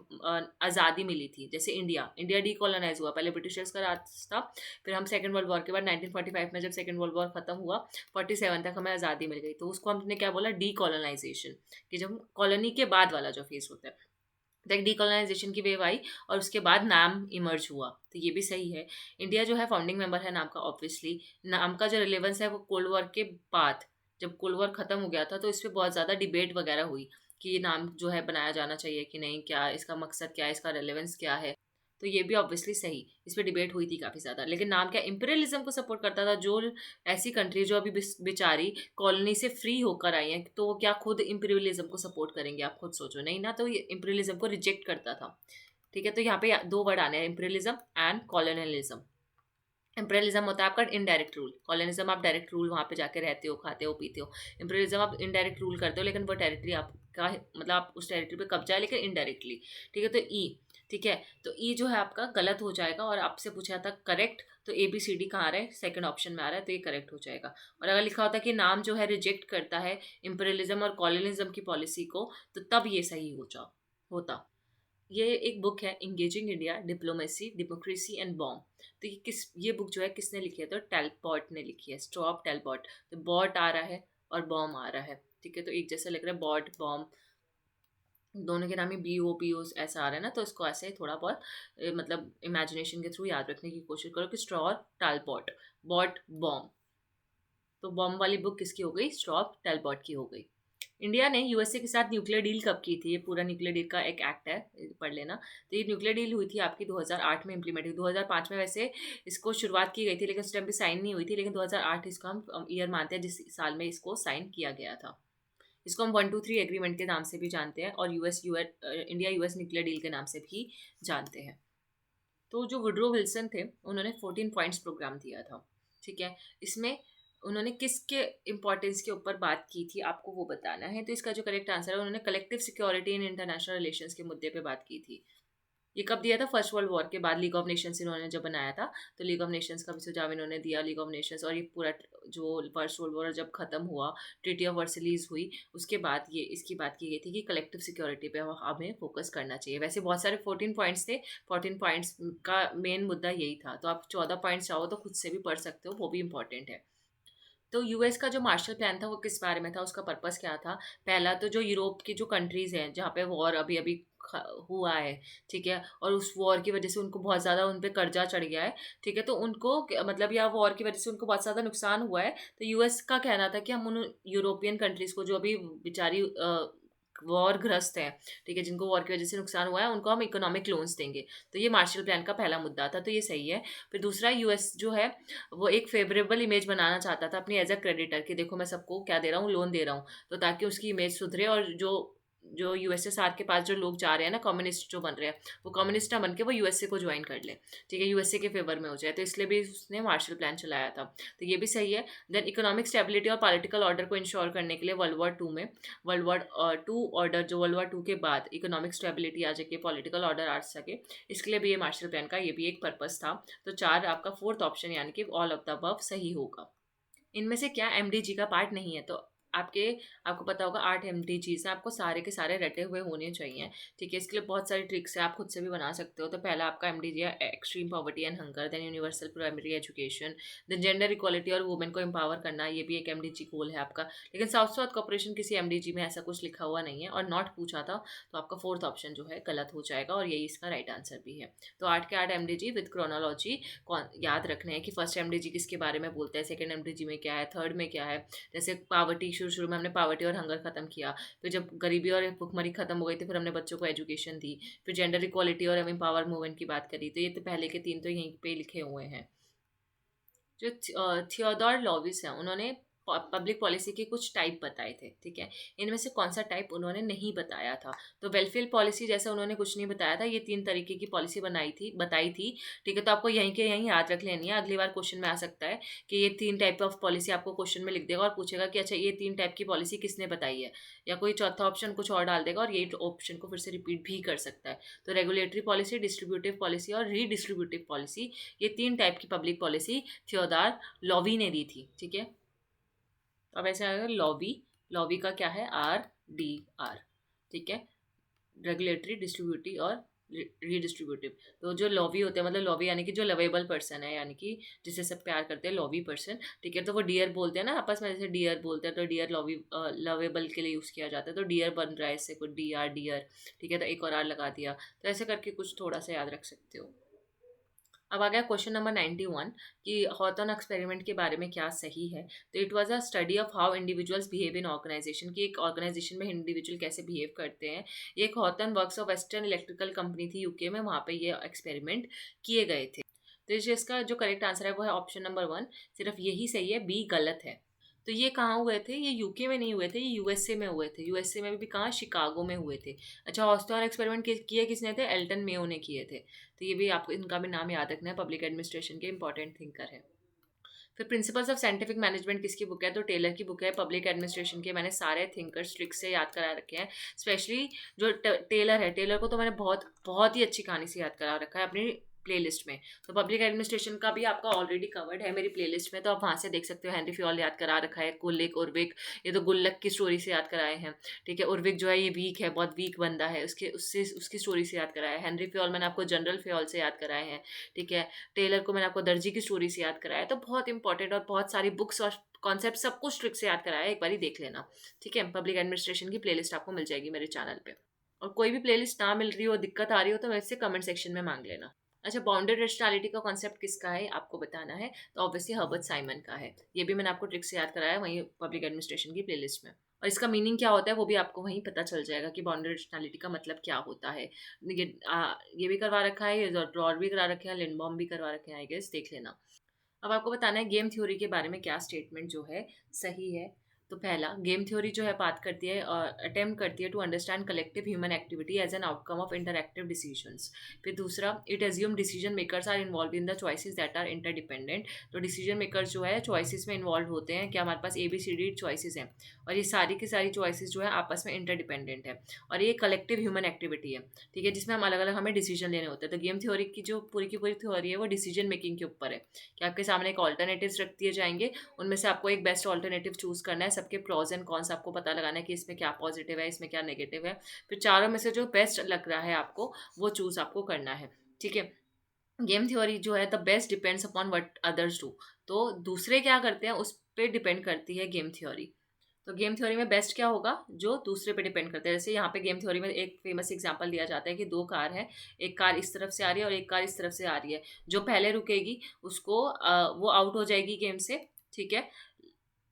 आज़ादी मिली थी। जैसे इंडिया, इंडिया डीकोलोनाइज हुआ, पहले ब्रिटिशर्स का राज था, फिर हम सेकेंड वर्ल्ड वॉर के बाद 1945 में जब सेकेंड वर्ल्ड वॉर खत्म हुआ, 47 तक हमें आज़ादी मिल गई, तो उसको हमने क्या बोला, डीकोलोनाइजेशन, कि जब कॉलोनी के बाद वाला जो फेज होता है। तक डीकोलोनाइजेशन की वेव आई और उसके बाद नाम इमर्ज हुआ, तो ये भी सही है। इंडिया जो है फाउंडिंग मेंबर है नाम का, ऑब्वियसली नाम का जो रिलेवेंस है वो कोल्ड वॉर के बाद, जब कोल्ड वॉर खत्म हो गया था तो इस पे बहुत ज़्यादा डिबेट वगैरह हुई कि ये नाम जो है बनाया जाना चाहिए कि नहीं, क्या इसका मकसद क्या है, इसका रेलेवेंस क्या है। तो ये भी ऑब्वियसली सही, इस पर डिबेट हुई थी काफ़ी ज़्यादा। लेकिन नाम क्या इंपीरियलिज्म को सपोर्ट करता था, जो ऐसी कंट्री जो अभी बेचारी कॉलोनी से फ्री होकर आई हैं, तो वो क्या खुद इंपीरियलिज्म को सपोर्ट करेंगे? आप खुद सोचो, नहीं ना, तो ये इंपीरियलिज्म को रिजेक्ट करता था। ठीक है, तो यहाँ पे दो वर्ड आने हैं, इंपीरियलिज्म एंड कॉलोनियलिज्म। इंपीरियलिज्म होता है आपका इनडायरेक्ट रूल, कॉलोनिज्म आप डायरेक्ट रूल, वहाँ पे जाके रहते हो, खाते हो, पीते हो। इंपीरियलिज्म आप इनडायरेक्ट रूल करते हो, लेकिन वो टेरिटरी आपका मतलब आप उस टेरिटरी पे कब्जा है लेकिन इनडायरेक्टली। ठीक है, तो ई, ठीक है, तो ई जो है आपका गलत हो जाएगा। और आपसे पूछा था करेक्ट, तो ए बी सी डी कहाँ आ रहा है, सेकंड ऑप्शन में आ रहा है, तो ये करेक्ट हो जाएगा। और अगर लिखा होता कि नाम जो है रिजेक्ट करता है इंपीरियलिज्म और कॉलोनिज्म की पॉलिसी को, तो तब ये सही होता। ये एक बुक है, engaging India, diplomacy, democracy and bomb. तो ये बुक जो है किसने लिखी है, तो टेलपॉट ने लिखी है, स्टॉप टेलपॉट। तो बॉट आ रहा है और बॉम्ब आ रहा है, ठीक है, तो एक जैसा लग रहा है, बॉट बॉम्ब, दोनों के नाम ही BOPO ऐसा आ रहा है ना, तो इसको ऐसे ही थोड़ा बहुत मतलब इमेजिनेशन के थ्रू याद रखने की कोशिश करो कि स्ट्रॉ और टालपॉट, बॉट बॉम्ब। तो बॉम्ब वाली बुक किसकी हो गई, स्टॉप टेलपॉट की हो गई। इंडिया ने USA के साथ न्यूक्लियर डील कब की थी, ये पूरा न्यूक्लियर डील का एक एक्ट है, पढ़ लेना। तो ये न्यूक्लियर डील हुई थी आपकी 2008 में इम्प्लीमेंट हुई, 2005 में वैसे इसको शुरुआत की गई थी, लेकिन उस टाइम पे साइन नहीं हुई थी, लेकिन 2008 इसको हम ईयर मानते हैं जिस साल में इसको साइन किया गया था। इसको हम 123 एग्रीमेंट के नाम से भी जानते हैं, और इंडिया US न्यूक्लियर डील के नाम से भी जानते हैं। तो जो वुड्रो विल्सन थे, उन्होंने 14 पॉइंट्स प्रोग्राम दिया था, ठीक है। इसमें उन्होंने किसके इंपॉर्टेंस के ऊपर बात की थी, आपको वो बताना है। तो इसका जो करेक्ट आंसर है, उन्होंने collective security in international relations के मुद्दे पे बात की थी। ये कब दिया था, फर्स्ट वर्ल्ड वॉर के बाद, लीग ऑफ नेशंस इन्होंने जब बनाया था, तो लीग ऑफ नेशंस का भी सुझाव इन्होंने दिया, लीग ऑफ नेशंस। और ये पूरा जो फर्स्ट वर्ल्ड वॉर जब खत्म हुआ, ट्रीटी ऑफ वर्सलीज हुई, उसके बाद ये इसकी बात की गई थी कि कलेक्टिव सिक्योरिटी पे हमें फोकस करना चाहिए। वैसे बहुत सारे 14 पॉइंट्स थे, 14 पॉइंट्स का मेन मुद्दा यही था। तो आप 14 पॉइंट्स चाहो तो खुद से भी पढ़ सकते हो, वो भी इंपॉर्टेंट है। तो US का जो मार्शल प्लान था वो किस बारे में था, उसका पर्पस क्या था? पहला तो जो यूरोप की जो कंट्रीज हैं जहाँ पे वॉर अभी अभी हुआ है, ठीक है, और उस वॉर की वजह से उनको बहुत ज़्यादा उन पे कर्जा चढ़ गया है, ठीक है, तो उनको मतलब या वॉर की वजह से उनको बहुत ज़्यादा नुकसान हुआ है। तो US का कहना था कि हम उन यूरोपियन कंट्रीज़ को जो अभी बेचारी वॉर ग्रस्त है, ठीक है, जिनको वॉर की वजह से नुकसान हुआ है, उनको हम इकोनॉमिक लोन्स देंगे। तो ये मार्शल प्लान का पहला मुद्दा था, तो ये सही है। फिर दूसरा, US जो है वो एक फेवरेबल इमेज बनाना चाहता था अपनी एज अ क्रेडिटर, कि देखो मैं सबको क्या दे रहा हूँ, लोन दे रहा हूँ, तो ताकि उसकी इमेज सुधरे। और जो जो USSR के पास जो लोग जा रहे हैं ना, कम्युनिस्ट जो बन रहे हैं, वो कम्युनिस्ट ना बन के वो USA को ज्वाइन कर ले, ठीक है, USA के फेवर में हो जाए। तो इसलिए भी उसने मार्शल प्लान चलाया था, तो ये भी सही है। देन इकोनॉमिक स्टेबिलिटी और पॉलिटिकल ऑर्डर को इंश्योर करने के लिए वर्ल्ड वॉर 2 ऑर्डर, जो वर्ल्ड वॉर 2 के बाद इकोनॉमिक स्टेबिलिटी आ सके, पॉलिटिकल ऑर्डर आ सके, इसके लिए भी ये मार्शल प्लान का ये भी एक पर्पस था। तो 4 आपका फोर्थ ऑप्शन यानी कि ऑल ऑफ द अबव सही होगा। इनमें से क्या MDG का पार्ट नहीं है? तो आपको पता होगा 8 MDGs हैं, आपको सारे के सारे रटे हुए होने चाहिए, ठीक है। इसके लिए बहुत सारी ट्रिक्स है, आप खुद से भी बना सकते हो। तो पहला आपका MDG है extreme poverty and hunger, then universal primary education, then gender equality और वुमेन को एम्पावर करना, ये भी एक MDG गोल है आपका। लेकिन साउथ साउथ कॉपरेशन किसी MDG में ऐसा कुछ लिखा हुआ नहीं है और नॉट पूछा था, तो आपका फोर्थ ऑप्शन जो है गलत हो जाएगा, और यही इसका राइट आंसर भी है। तो 8 के 8 MDG विद क्रोनोलॉजी याद रखने हैं कि फर्स्ट MDG किसके बारे में बोलते हैं, सेकंड MDG में क्या है, थर्ड में क्या है। जैसे पावर्टी, शुरू में हमने पावर्टी और हंगर खत्म किया, फिर जब गरीबी और भुखमरी खत्म हो गई थी, फिर हमने बच्चों को एजुकेशन दी, फिर जेंडर इक्वालिटी और एम्पावर मूवमेंट की बात करी। तो ये तो पहले के 3 तो यहीं पे लिखे हुए हैं। जो थियोडोर लॉविस हैं, उन्होंने पब्लिक पॉलिसी के कुछ टाइप बताए थे, ठीक है। इनमें से कौन सा टाइप उन्होंने नहीं बताया था? तो वेलफेयर पॉलिसी जैसा उन्होंने कुछ नहीं बताया था, ये 3 तरीके की पॉलिसी बताई थी, ठीक है। तो आपको यहीं के यहीं याद रख लेनी है, अगली बार क्वेश्चन में आ सकता है कि ये 3 टाइप ऑफ पॉलिसी आपको क्वेश्चन में लिख देगा और पूछेगा कि अच्छा ये 3 टाइप की पॉलिसी किसने बताई है, या कोई चौथा ऑप्शन कुछ और डाल देगा और यही ऑप्शन को फिर से रिपीट भी कर सकता है। तो रेगुलेटरी पॉलिसी, डिस्ट्रीब्यूटिव पॉलिसी और रीडिस्ट्रीब्यूटिव पॉलिसी, ये 3 टाइप की पब्लिक पॉलिसी थियोडोर लॉवी ने दी थी, ठीक है। तो अब ऐसे आएगा लॉबी, लॉबी का क्या है, RDR, ठीक है, रेगुलेटरी, डिस्ट्रीब्यूटिव और रीडिस्ट्रीब्यूटिव। तो जो लॉवी होते हैं, मतलब लॉवी यानी कि जो लवेबल पर्सन है, यानी कि जिसे सब प्यार करते हैं, लॉवी पर्सन, ठीक है। तो वो डियर बोलते हैं ना आपस में, जैसे डियर बोलते हैं, तो डियर लॉवी लवेबल के लिए यूज़ किया जाता है। तो डियर बन रहा है इससे कुछ, डी आर डियर, ठीक है। तो एक और आर लगा दिया, तो ऐसे करके कुछ थोड़ा सा याद रख सकते हो। अब आ गया क्वेश्चन नंबर 91 कि हॉथॉर्न एक्सपेरिमेंट के बारे में क्या सही है। तो it was a study of how individuals behave in organization, कि एक ऑर्गेनाइजेशन में इंडिविजुअल कैसे बिहेव करते हैं। ये एक Hawthorne works of western electrical company थी यूके में, वहाँ पे ये एक्सपेरिमेंट किए गए थे। तो इसका जो करेक्ट आंसर है वो है ऑप्शन नंबर 1, सिर्फ यही सही है, बी गलत है। तो ये कहाँ हुए थे, ये यूके में नहीं हुए थे, ये यूएसए में हुए थे। यूएसए में भी कहाँ, शिकागो में हुए थे। अच्छा, हॉस्टन एक्सपेरिमेंट किए किसने थे, एल्टन मेयो ने किए थे। तो ये भी आपको इनका भी नाम याद रखना है, पब्लिक एडमिनिस्ट्रेशन के इंपॉर्टेंट थिंकर है। फिर प्रिंसिपल्स ऑफ साइंटिफिक मैनेजमेंट किसकी बुक है, तो टेलर की बुक है। पब्लिक एडमिनिस्ट्रेशन के मैंने सारे थिंकर्स ट्रिक से याद करा रखे हैं। स्पेशली जो टेलर है, टेलर को तो मैंने बहुत बहुत ही अच्छी कहानी से याद करा रखा है अपनी प्लेलिस्ट में। तो पब्लिक एडमिनिस्ट्रेशन का भी आपका ऑलरेडी कवर्ड है मेरी प्लेलिस्ट में, तो आप वहाँ से देख सकते हो। हेनरी फ्योल याद करा रखा है, गुल्लिक, उर्विक, ये तो गुल्लक की स्टोरी से याद कराए हैं, ठीक है। उर्विक जो है ये वीक है, बहुत वीक बंदा है, उसकी स्टोरी से याद कराया है। हेनरी फ्योल मैंने आपको जनरल फ्योल से याद कराए हैं, ठीक है। टेलर को मैंने आपको दर्जी की स्टोरी से याद कराया है। तो बहुत इंपॉर्टेंट और बहुत सारी बुक्स और कॉन्सेप्ट सब कुछ ट्रिक से याद कराया है, एक बार देख लेना, ठीक है। पब्लिक एडमिनिस्ट्रेशन की प्लेलिस्ट आपको मिल जाएगी मेरे चैनल पे। और कोई भी प्लेलिस्ट ना मिल रही हो, दिक्कत आ रही हो, तो मेरे से कमेंट सेक्शन में मांग लेना। अच्छा, बाउंडेड रेशनैलिटी का कॉन्सेप्ट किसका है आपको बताना है, तो ऑब्वियसली हर्बर्ट साइमन का है। ये भी मैंने आपको ट्रिक से याद कराया है वहीं पब्लिक एडमिनिस्ट्रेशन की प्लेलिस्ट में। और इसका मीनिंग क्या होता है वो भी आपको वहीं पता चल जाएगा कि बाउंडेड रेशनैलिटी का मतलब क्या होता है। ये भी करवा रखा है, ये ड्रॉर भी करा रखे हैं, लिंडबॉम भी करवा रखे हैं, आई गेस, देख लेना। अब आपको बताना है गेम थ्योरी के बारे में क्या स्टेटमेंट जो है सही है। तो पहला, गेम थ्योरी जो है बात करती है और अटेम्प्ट करती है to understand collective human activity as an outcome of interactive decisions. फिर दूसरा, it assume decision makers are involve in the choices that are interdependent. तो डिसीजन मेकर्स जो है चॉइसेस में इन्वॉल्व होते हैं, क्या हमारे पास ABCD चॉइसेस हैं, और ये सारी की सारी चॉइसेस जो है आपस में इंटरडिपेंडेंट है। और ये कलेक्टिव ह्यूमन एक्टिविटी है, ठीक है, जिसमें हम अलग अलग हमें डिसीजन लेने होते हैं। तो गेम थ्योरी की जो पूरी की पूरी थ्योरी है वो डिसीजन मेकिंग के ऊपर है, कि आपके सामने एक ऑल्टरनेटिव्स रख दिए जाएंगे, उनमें से आपको एक बेस्ट ऑल्टरनेटिव चूज करना है। सबके प्रॉज एंड कॉन्स आपको पता लगाना है कि इसमें क्या पॉजिटिव है, इसमें क्या नेगेटिव है। फिर चारों में से जो बेस्ट लग रहा है आपको, वो चूज आपको करना है, ठीक है। गेम थ्योरी जो है, the best depends upon what others do. तो दूसरे क्या करते हैं उस पर डिपेंड करती है गेम थ्योरी। तो गेम थ्योरी में बेस्ट क्या होगा, जो दूसरे पे डिपेंड करते हैं। जैसे यहाँ पे गेम थ्योरी में एक फेमस एग्जांपल दिया जाता है कि दो कार हैं, एक कार इस तरफ से आ रही है और एक कार इस तरफ से आ रही है। जो पहले रुकेगी उसको वो आउट हो जाएगी गेम से, ठीक है,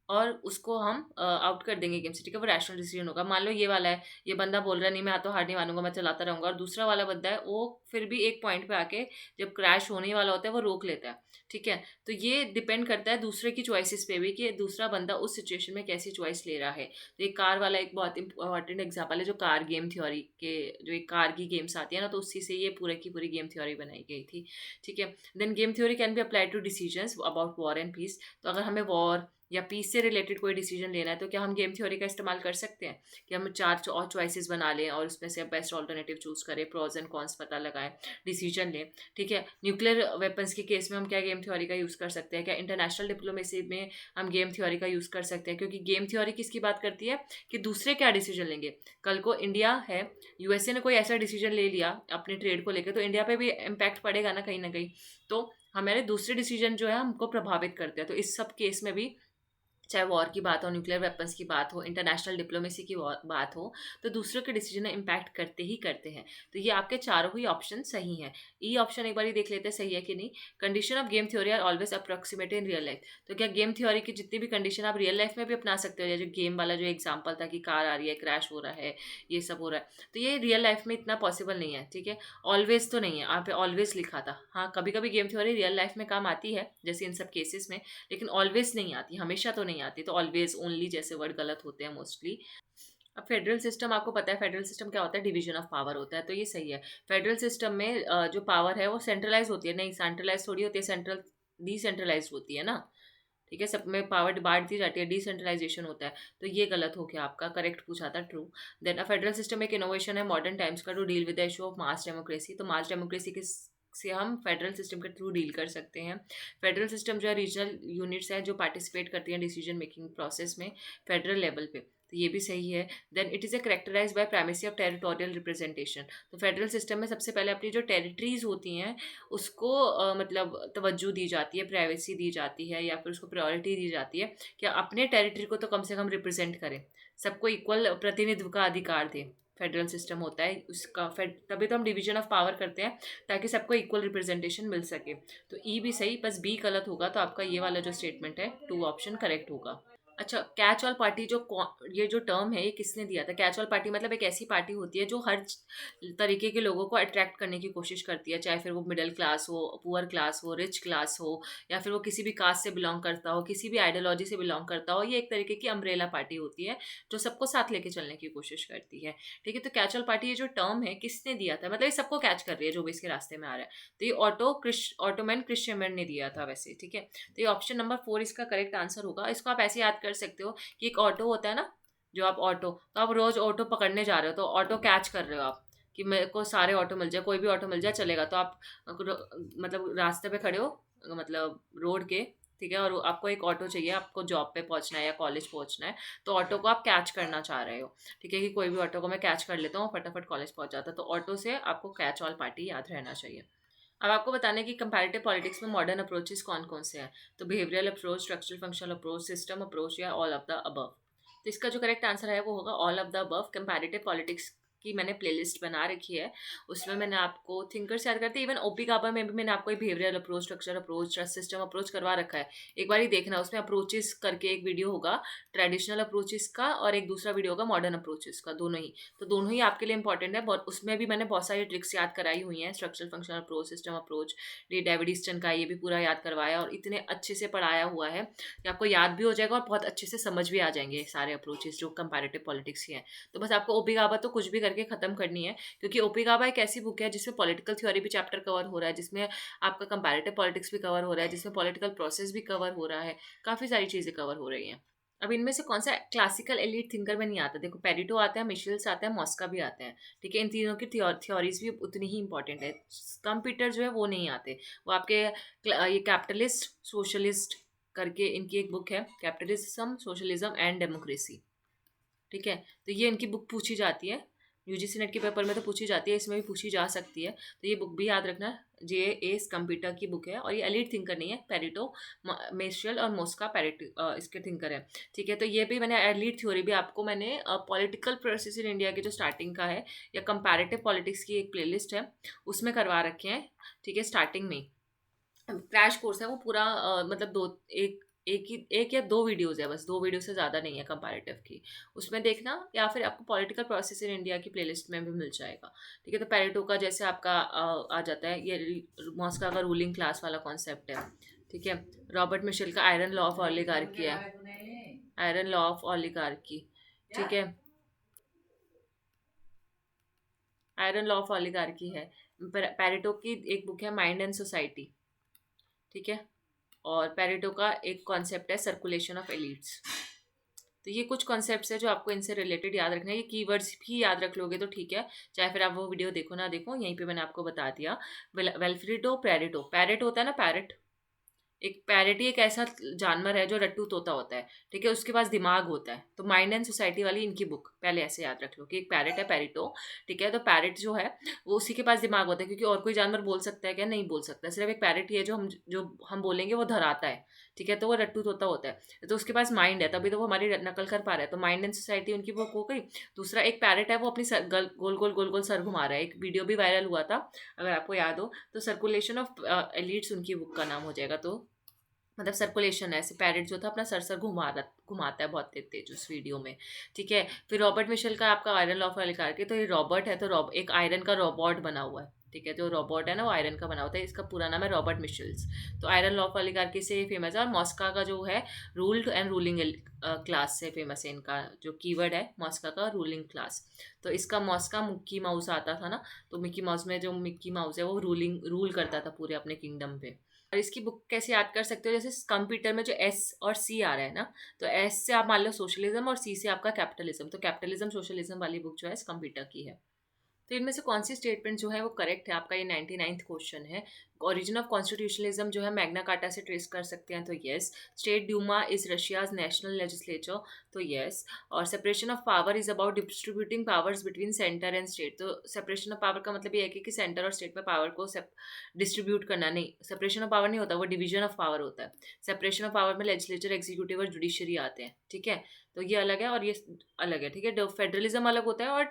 और उसको हम आउट कर देंगे गेम से, ठीक है। वो रैशनल डिसीजन होगा। मान लो ये वाला है, ये बंदा बोल रहा है नहीं मैं तो हार नहीं मानूंगा, मैं चलाता रहूंगा, और दूसरा वाला बंदा है वो फिर भी एक पॉइंट पे आके जब क्रैश होने वाला होता है वो रोक लेता है, ठीक है। तो ये डिपेंड करता है दूसरे की चॉइसेस पे भी, कि दूसरा बंदा उस सिचुएशन में कैसी चॉइस ले रहा है। तो एक कार वाला एक बहुत इंपॉर्टेंट एग्जाम्पल है, जो कार गेम थ्योरी के, जो एक कार की गेम्स आती है ना, तो उसी से ये पूरे की पूरी गेम थ्योरी बनाई गई थी, ठीक है। Then game theory can be applied to decisions about war and peace. तो अगर हमें वॉर या पीस से रिलेटेड कोई डिसीजन लेना है, तो क्या हम गेम थ्योरी का इस्तेमाल कर सकते हैं, कि हम चार और चॉइसेस बना लें और उसमें से बेस्ट ऑल्टरनेटिव चूज करें, प्रॉज एंड कॉन्स पता लगाएं, डिसीजन लें, ठीक है। न्यूक्लियर वेपन्स के केस में हम क्या गेम थ्योरी का यूज़ कर सकते हैं, क्या इंटरनेशनल डिप्लोमेसी में हम गेम थ्योरी का यूज़ कर सकते हैं, क्योंकि गेम थ्योरी किसकी बात करती है, कि दूसरे क्या डिसीजन लेंगे। कल को इंडिया है, USA ने कोई ऐसा डिसीजन ले लिया अपने ट्रेड को लेकर, तो इंडिया पे भी इम्पैक्ट पड़ेगा ना कहीं ना कहीं। तो हमारे दूसरे डिसीजन जो है हमको प्रभावित करते हैं। तो इस सब केस में भी, चाहे वॉर की बात हो, न्यूक्लियर वेपन्स की बात हो, इंटरनेशनल डिप्लोमेसी की बात हो, तो दूसरों के डिसीजन इम्पैक्ट करते ही करते हैं। तो ये आपके चारों ही ऑप्शन सही हैं। ई ऑप्शन एक बार देख लेते हैं सही है कि नहीं। Condition of game theory are always approximate in real life. तो क्या गेम थ्योरी की जितनी भी कंडीशन आप रियल लाइफ में भी अपना सकते हो, या जो गेम वाला जो एग्जाम्पल था कि कार आ रही है, क्रैश हो रहा है, ये सब हो रहा है, तो ये रियल लाइफ में इतना पॉसिबल नहीं है, ठीक है। ऑलवेज तो नहीं है, यहाँ पे ऑलवेज लिखा था। हाँ, कभी कभी गेम थ्योरी रियल लाइफ में काम आती है, जैसे इन सब केसेस में, लेकिन ऑलवेज नहीं आती, हमेशा तो नहीं आती। तो ऑलवेज, ओनली जैसे वर्ड गलत होते हैं मोस्टली। अब फेडरल सिस्टम आपको पता है, फेडरल सिस्टम क्या होता है, डिवीजन ऑफ पावर होता है, तो ये सही है। फेडरल सिस्टम में जो पावर है वो सेंट्रलाइज होती है, नहीं सेंट्रलाइज थोड़ी होती है, सेंट्रल डिसेंट्रलाइज होती है ना, ठीक है। सब में पावर बांट दी जाती है, डिसेंट्रलाइजेशन होता है। तो ये गलत हो गया आपका, करेक्ट पूछा था, true. Then a federal system एक इनोवेशन है मॉडर्न टाइम्स का to deal with the issue of mass democracy. तो मास डेमोक्रेसी के से हम फेडरल सिस्टम के थ्रू डील कर सकते हैं। फेडरल सिस्टम जो है रीजनल यूनिट्स हैं जो पार्टिसिपेट करती हैं डिसीजन मेकिंग प्रोसेस में फेडरल लेवल पे, तो ये भी सही है। Then it is a characterize by primacy of territorial representation. तो फेडरल सिस्टम में सबसे पहले अपनी जो टेरिटरीज होती हैं उसको मतलब तवज्जो दी जाती है, प्राइवेसी दी जाती है, या फिर उसको प्रायोरिटी दी जाती है कि अपने टेरिटरी को तो कम से कम रिप्रेजेंट करें, सबको इक्वल प्रतिनिधित्व का अधिकार दें। फेडरल सिस्टम होता है उसका तभी तो हम डिवीजन ऑफ पावर करते हैं ताकि सबको इक्वल रिप्रेजेंटेशन मिल सके। तो ई भी सही, बस बी गलत होगा, तो आपका ये वाला जो स्टेटमेंट है 2 ऑप्शन करेक्ट होगा। अच्छा, कैच ऑल पार्टी ये जो टर्म है ये किसने दिया था? कैच ऑल पार्टी मतलब एक ऐसी पार्टी होती है जो हर तरीके के लोगों को अट्रैक्ट करने की कोशिश करती है, चाहे फिर वो मिडिल क्लास हो, पुअर क्लास हो, रिच क्लास हो, या फिर वो किसी भी कास्ट से बिलोंग करता हो, किसी भी आइडियोलॉजी से बिलोंग करता हो। ये एक तरीके की अम्ब्रेला पार्टी होती है जो सबको साथ लेके चलने की कोशिश करती है। ठीक है, तो कैच ऑल पार्टी ये जो टर्म है किसने दिया था, मतलब ये सबको कैच कर रही है जो भी इसके रास्ते में आ रहा है। तो ये ऑटोमैन क्रिश्चियन ने दिया था वैसे। ठीक है, तो ये ऑप्शन नंबर 4 इसका करेक्ट आंसर होगा। इसको आप ऐसे याद कर सकते हो कि एक ऑटो होता है ना, जो आप ऑटो, तो आप रोज ऑटो पकड़ने जा रहे हो तो ऑटो कैच कर रहे हो आप कि मेरे को सारे ऑटो मिल जाए, कोई भी ऑटो मिल जाए चलेगा, तो आप मतलब रास्ते पे खड़े हो, मतलब रोड के, ठीक है, और आपको एक ऑटो चाहिए, आपको जॉब पे पहुंचना है या कॉलेज पहुंचना है, तो ऑटो को आप कैच करना चाह रहे हो। ठीक है, कि कोई भी ऑटो को मैं कैच कर लेता हूँ, फटाफट कॉलेज पहुंच जाता, तो ऑटो से आपको कैच ऑल पार्टी याद रहना चाहिए। अब आपको बताना है कि कंपैरेटिव पॉलिटिक्स में मॉडर्न अप्रोचेस कौन कौन से हैं। तो behavioural approach, structural functional approach, system approach, या ऑल ऑफ द अबव। तो इसका जो करेक्ट आंसर है वो होगा all of the above. Comparative politics की मैंने प्लेलिस्ट बना रखी है, उसमें मैंने आपको थिंकर्स याद करते, इवन ओपी गाबा में भी मैंने आपको behavioural approach, structure approach, trust system approach करवा रखा है। एक बार ही देखना, उसमें अप्रोचेस करके एक वीडियो होगा ट्रेडिशनल अप्रोचेस का, और एक दूसरा वीडियो होगा मॉडर्न अप्रोचेस का, दोनों ही। तो दोनों ही आपके लिए इंपॉर्टेंट है, उसमें भी मैंने बहुत सारी ट्रिक्स याद कराई हुई हैं, structural functional approach, system approach, David Easton का ये भी पूरा याद करवाया, और इतने अच्छे से पढ़ाया हुआ है कि आपको याद भी हो जाएगा और बहुत अच्छे से समझ भी आ जाएंगे सारे अप्रोचेस जो कंपैरेटिव पॉलिटिक्स के हैं। तो बस आपको ओपी गाबा तो कुछ भी करके खत्म करनी है, क्योंकि ओपी गाबा एक ऐसी बुक है जिसमें पॉलिटिकल थ्योरी भी चैप्टर कवर हो रहा है, जिसमें आपका कंपैरेटिव पॉलिटिक्स भी कवर हो रहा है, जिसमें पॉलिटिकल प्रोसेस भी कवर हो रहा है, काफ़ी सारी चीज़ें कवर हो रही हैं। अब इनमें से कौन सा क्लासिकल एलीट थिंकर में नहीं आता? देखो, पेरिटो आता है, मिशेल्स आता है, मॉस्का भी आते हैं। ठीक है, इन तीनों की थ्योरीज भी उतनी ही इंपॉर्टेंट है। कंप्यूटर जो है वो नहीं आते, वो आपके ये कैपिटलिस्ट सोशलिस्ट करके इनकी एक बुक है, कैपिटलिज्म सोशलिज्म एंड डेमोक्रेसी। ठीक है, तो ये इनकी बुक पूछी जाती है, यूजीसी नेट के पेपर में तो पूछी जाती है, इसमें भी पूछी जा सकती है, तो ये बुक भी याद रखना। जे एस कंप्यूटर की बुक है, और ये एलीट थिंकर नहीं है, पेरिटो, मेशियल और मोस्का पेरिटो इसके थिंकर है। ठीक है, तो ये भी मैंने एलीट थ्योरी भी आपको मैंने पॉलिटिकल प्रोसेस इन इंडिया के जो स्टार्टिंग का है, या कंपैरेटिव पॉलिटिक्स की एक प्लेलिस्ट है, उसमें करवा रखे हैं। ठीक है, स्टार्टिंग में क्रैश कोर्स है वो पूरा, मतलब एक या दो वीडियोस है, बस 2 वीडियो से ज़्यादा नहीं है कंपैरेटिव की, उसमें देखना, या फिर आपको पॉलिटिकल प्रोसेस इन इंडिया की प्लेलिस्ट में भी मिल जाएगा। ठीक है, तो पेरिटो का जैसे आपका आ जाता है, ये मॉस्का का रूलिंग क्लास वाला कॉन्सेप्ट है। ठीक है, रॉबर्ट मिशेल का आयरन लॉ ऑफ ऑलिगार्की है, आयरन लॉ ऑफ ऑलिगार्की। ठीक है, आयरन लॉ ऑफ ऑलिगार्की है। पेरिटो की एक बुक है माइंड एंड सोसाइटी। ठीक है, और पेरेटो का एक कॉन्सेप्ट है सर्कुलेशन ऑफ एलिट्स। तो ये कुछ कॉन्सेप्ट्स है जो आपको इनसे रिलेटेड याद रखना है, ये कीवर्ड्स भी याद रख लोगे तो ठीक है, चाहे फिर आप वो वीडियो देखो ना देखो, यहीं पे मैंने आपको बता दिया। वेल्फ्रिडो पैरेटो, पैरेट होता है ना, पैरेट, एक पैरेट ही एक ऐसा जानवर है जो रट्टू तोता होता है। ठीक है, उसके पास दिमाग होता है। तो माइंड एंड सोसाइटी वाली इनकी बुक पहले ऐसे याद रख लो कि एक पैरेट है, पैरिटो। ठीक है, तो पैरेट जो है वो उसी के पास दिमाग होता है, क्योंकि और कोई जानवर बोल सकता है क्या? नहीं बोल सकता, सिर्फ एक पैरेट ही है जो हम बोलेंगे वो धराता है। ठीक है, तो वो रट्टू तोता होता है, तो उसके पास माइंड है, तभी तो वो हमारी नकल कर पा रहा है। तो माइंड एंड सोसाइटी उनकी बुक हो गई। दूसरा एक पैरेट है, वो अपनी गोल गोल सर घुमा रहा है, एक वीडियो भी वायरल हुआ था अगर आपको याद हो, तो सर्कुलेशन ऑफ एलिट्स उनकी बुक का नाम हो जाएगा। तो मतलब सर्कुलेशन है, ऐसे पैरेट जो था अपना सर घुमाता है बहुत तेज तेज उस वीडियो में। ठीक है, फिर रॉबर्ट मिशेल का आपका आयरन लॉ ऑफ ऑलिगार्की, तो ये रॉबर्ट है, तो एक आयरन का रोबोट बना हुआ है। ठीक है, जो रोबोट है ना वो आयरन का बना होता है, इसका पूरा नाम है रॉबर्ट मिशेल्स। तो आयरन लॉ ऑफ ऑलिगार्की से फेमस है, और मॉस्का का जो है रूल्ड एंड रूलिंग क्लास से फेमस है। इनका जो कीवर्ड है मॉस्का का रूलिंग क्लास, तो इसका मॉस्का मिक्की माउस आता था ना, तो मिक्की माउस में जो मिक्की माउस है वो रूल करता था पूरे अपने किंगडम पे। और इसकी बुक कैसे याद कर सकते हो? जैसे कंप्यूटर में जो एस और सी आ रहा है ना, तो एस से आप मान लो सोशलिज्म और सी से आपका कैपिटलिज्म, तो कैपिटलिज्म सोशलिज्म वाली बुक जो है इस कंप्यूटर की है। तो इनमें से कौन सी स्टेटमेंट जो है वो करेक्ट है? आपका ये 99th क्वेश्चन है। ओरिजिन ऑफ कॉन्स्टिट्यूशनलिज्म जो है मैग्ना कार्टा से ट्रेस कर सकते हैं, तो yes. State Duma is Russia's national legislature, तो यस। और separation of power is about distributing powers between centre and state, तो सेपरेशन ऑफ पावर का मतलब ये है कि सेंटर और स्टेट में पावर को डिस्ट्रीब्यूट करना नहीं, सेपरेशन ऑफ पावर नहीं होता, वो डिवीजन ऑफ पावर होता है। सेपरेशन ऑफ पावर में लेजिस्लेचर, एग्जीक्यूटिव और जुडिशरी आते हैं, ठीक है। तो ये अलग है और ये अलग है, ठीक है। फेडरलिज्म अलग होता है और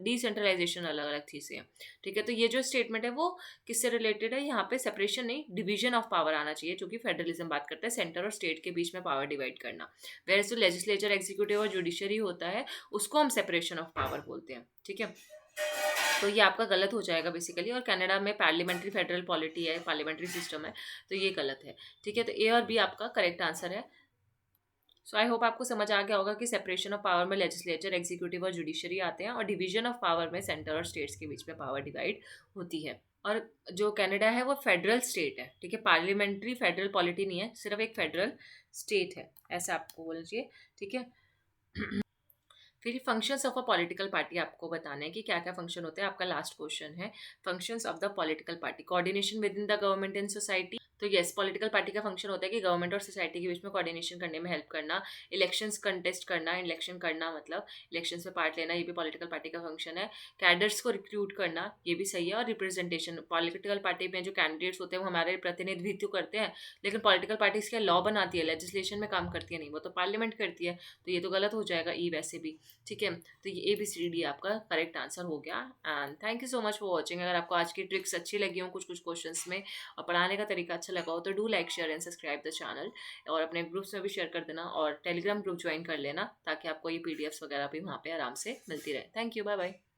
डिसेंट्रलाइजेशन अलग अलग चीज़ें हैं, ठीक है। तो ये जो स्टेटमेंट है वो किससे रिलेटेड है? यहाँ पे सेपरेशन नहीं, डिवीजन ऑफ पावर आना चाहिए, जो कि फेडरलिज्म बात करता है, सेंटर और स्टेट के बीच में पावर डिवाइड करना। वेयर जो लेजिस्लेचर, एग्जीक्यूटिव और जुडिशरी होता है उसको हम सेपरेशन ऑफ पावर बोलते हैं, ठीक है। तो ये आपका गलत हो जाएगा बेसिकली। और कनाडा में पार्लियामेंट्री फेडरल पॉलिटी है, पार्लियामेंट्री सिस्टम है, तो ये गलत है, ठीक है। तो ए और बी आपका करेक्ट आंसर है। सो आई होप आपको समझ आ गया होगा कि सेपरेशन ऑफ पावर में लेजिस्लेचर, एग्जीक्यूटिव और जुडिशरी आते हैं, और डिवीजन ऑफ पावर में सेंटर और स्टेट्स के बीच में पावर डिवाइड होती है। और जो कनाडा है वो फेडरल स्टेट है, ठीक है। पार्लियामेंट्री फेडरल पॉलिटी नहीं है, सिर्फ एक फेडरल स्टेट है, ऐसा आपको बोलना चाहिए, ठीक है। फिर functions of a political party आपको बताना है कि क्या क्या फंक्शन होते हैं। आपका लास्ट क्वेश्चन है functions of the political party, coordination with in the government and society. तो यस, पॉलिटिकल पार्टी का फंक्शन होता है कि गवर्नमेंट और सोसाइटी के बीच में कोऑर्डिनेशन करने में हेल्प करना, इलेक्शंस कंटेस्ट करना, इलेक्शन करना मतलब इलेक्शंस में पार्ट लेना, ये भी पॉलिटिकल पार्टी का फंक्शन है। कैडर्स को रिक्रूट करना, ये भी सही है। और रिप्रेजेंटेशन, पॉलिटिकल पार्टी में जो कैंडिडेट्स होते हैं वो हमारे प्रतिनिधित्व करते हैं, लेकिन पॉलिटिकल पार्टी इसके लॉ बनाती है, लेजिस्लेशन में काम करती है नहीं, वो तो पार्लियामेंट करती है, तो ये तो गलत हो जाएगा ई वैसे भी, ठीक है। तो ये ABCD आपका करेक्ट आंसर हो गया। And thank you so much for watching. अगर आपको आज की ट्रिक्स अच्छी लगी हो, कुछ कुछ क्वेश्चंस में, और पढ़ाने का तरीका अच्छा लगा हो, तो do like, share and subscribe the channel. और अपने ग्रुप्स में भी शेयर कर देना, और टेलीग्राम ग्रुप ज्वाइन कर लेना, ताकि आपको ये PDFs वगैरह भी वहाँ पे आराम से मिलती रहे। Thank you, bye bye.